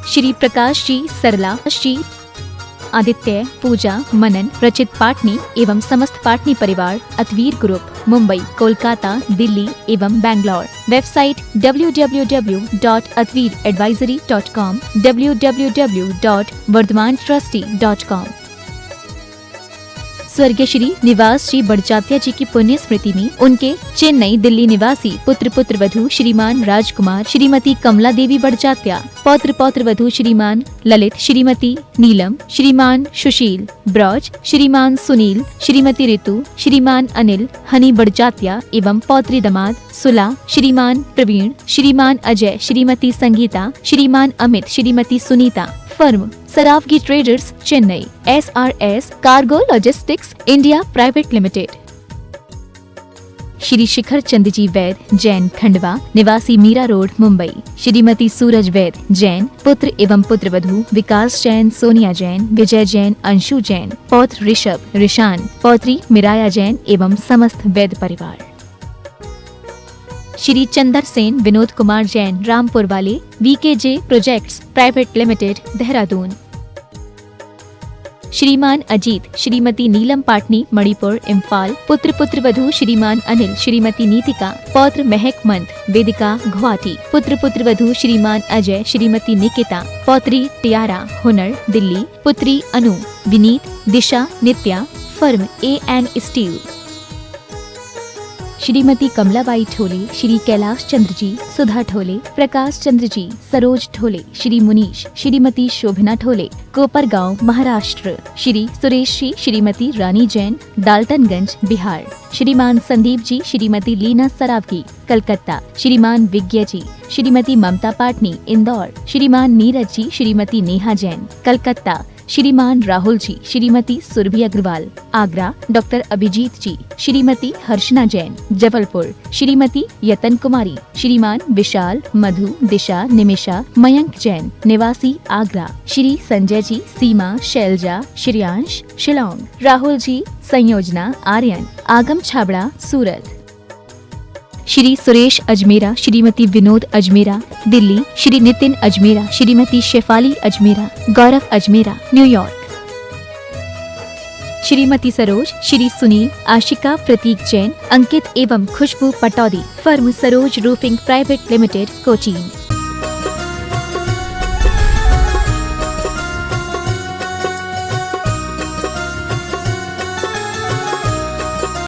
श्री प्रकाश जी, सरला जी, आदित्य, पूजा, मनन, रचित पाटनी एवं समस्त पाटनी परिवार, अतवीर ग्रुप, मुंबई, कोलकाता, दिल्ली एवं बैंगलोर। Website www.atveeradvisory.com, www.vardhamantrusty.com। स्वर्गीय श्री निवास जी बड़जात्या जी की पुण्य स्मृति में उनके चेन्नई, दिल्ली निवासी पुत्र पुत्रवधू श्रीमान राजकुमार, श्रीमती कमला देवी बड़जात्या, पौत्र पौत्रवधू श्रीमान ललित, श्रीमती नीलम, श्रीमान सुशील ब्रज, श्रीमान सुनील, श्रीमती ऋतु, श्रीमान अनिल हनी बड़जात्या एवं पौत्री दमाद सुला, श्रीमान प्रवीण, श्रीमान Ajay, Shrimati Sangeeta, Shriman Amit, Shrimati Sunita, firm Saraogi traders, Chennai, SRS cargo logistics India private limited. Shri Shikhar Chand ji Vaid, Jain, Khandwa निवासी, मीरा रोड, मुंबई, श्रीमती सूरज वैद, जैन, पुत्र एवं पुत्रवधू विकास जैन, सोनिया जैन, विजय जैन, अंशु जैन, पौत्र ऋषभ, ऋषान, पौत्री मिराया जैन एवं समस्त वैद परिवार। श्री चंदर सेन, विनोद कुमार जैन, रामपुर वाले, VKJ projects private limited, Dehradun. श्रीमान अजीत, श्रीमती नीलम पाटनी, मणिपुर, इम्फाल, पुत्र पुत्रवधू श्रीमान अनिल, श्रीमती नीतिका, पौत्र महक मंत, वेदिका, गुवाहाटी, पुत्र पुत्रवधू श्रीमान अजय, श्रीमती निकिता, पौत्री टियारा, हुनर, दिल्ली, पुत्री Anu, Vineet, Disha, Nitya, firm AN steel. Shrimati Kamlabai Thole, Shri Kailash Chandra ji, Sudha Thole, Prakash Chandra ji, Saroj Thole, Shri Munish, Shrimati Shobhana Thole, Kopargaon, Maharashtra, Shri Suresh ji, Shrimati Rani Jain, Daltonganj, Bihar, Shriman Sandeep जी, श्रीमती लीना सरावगी, कलकत्ता, श्रीमान विज्ञ जी, श्रीमती ममता पाटनी, इंदौर, श्रीमान नीरज जी, श्रीमती नेहा जैन, कलकत्ता, श्रीमान राहुल जी, श्रीमती सुरभि अग्रवाल, आगरा, डॉक्टर अभिजीत जी, श्रीमती हर्षना जैन, जबलपुर, श्रीमती यतन कुमारी, श्रीमान विशाल, मधु, दिशा, निमिषा, मयंक जैन, निवासी आगरा, श्री संजय जी, सीमा, शैलजा, श्रेयांश, शिलोंग, राहुल जी, संयोजना, आर्यन, आगम छाबड़ा, सूरत, श्री सुरेश अजमेरा, श्रीमती विनोद अजमेरा, दिल्ली, श्री नितिन अजमेरा, श्रीमती शेफाली अजमेरा, गौरव अजमेरा, न्यूयॉर्क, श्रीमती सरोज, श्री सुनील, आशिका, प्रतीक जैन, अंकित एवं Khushboo Pataudi, firm Saroj roofing private limited, Cochin.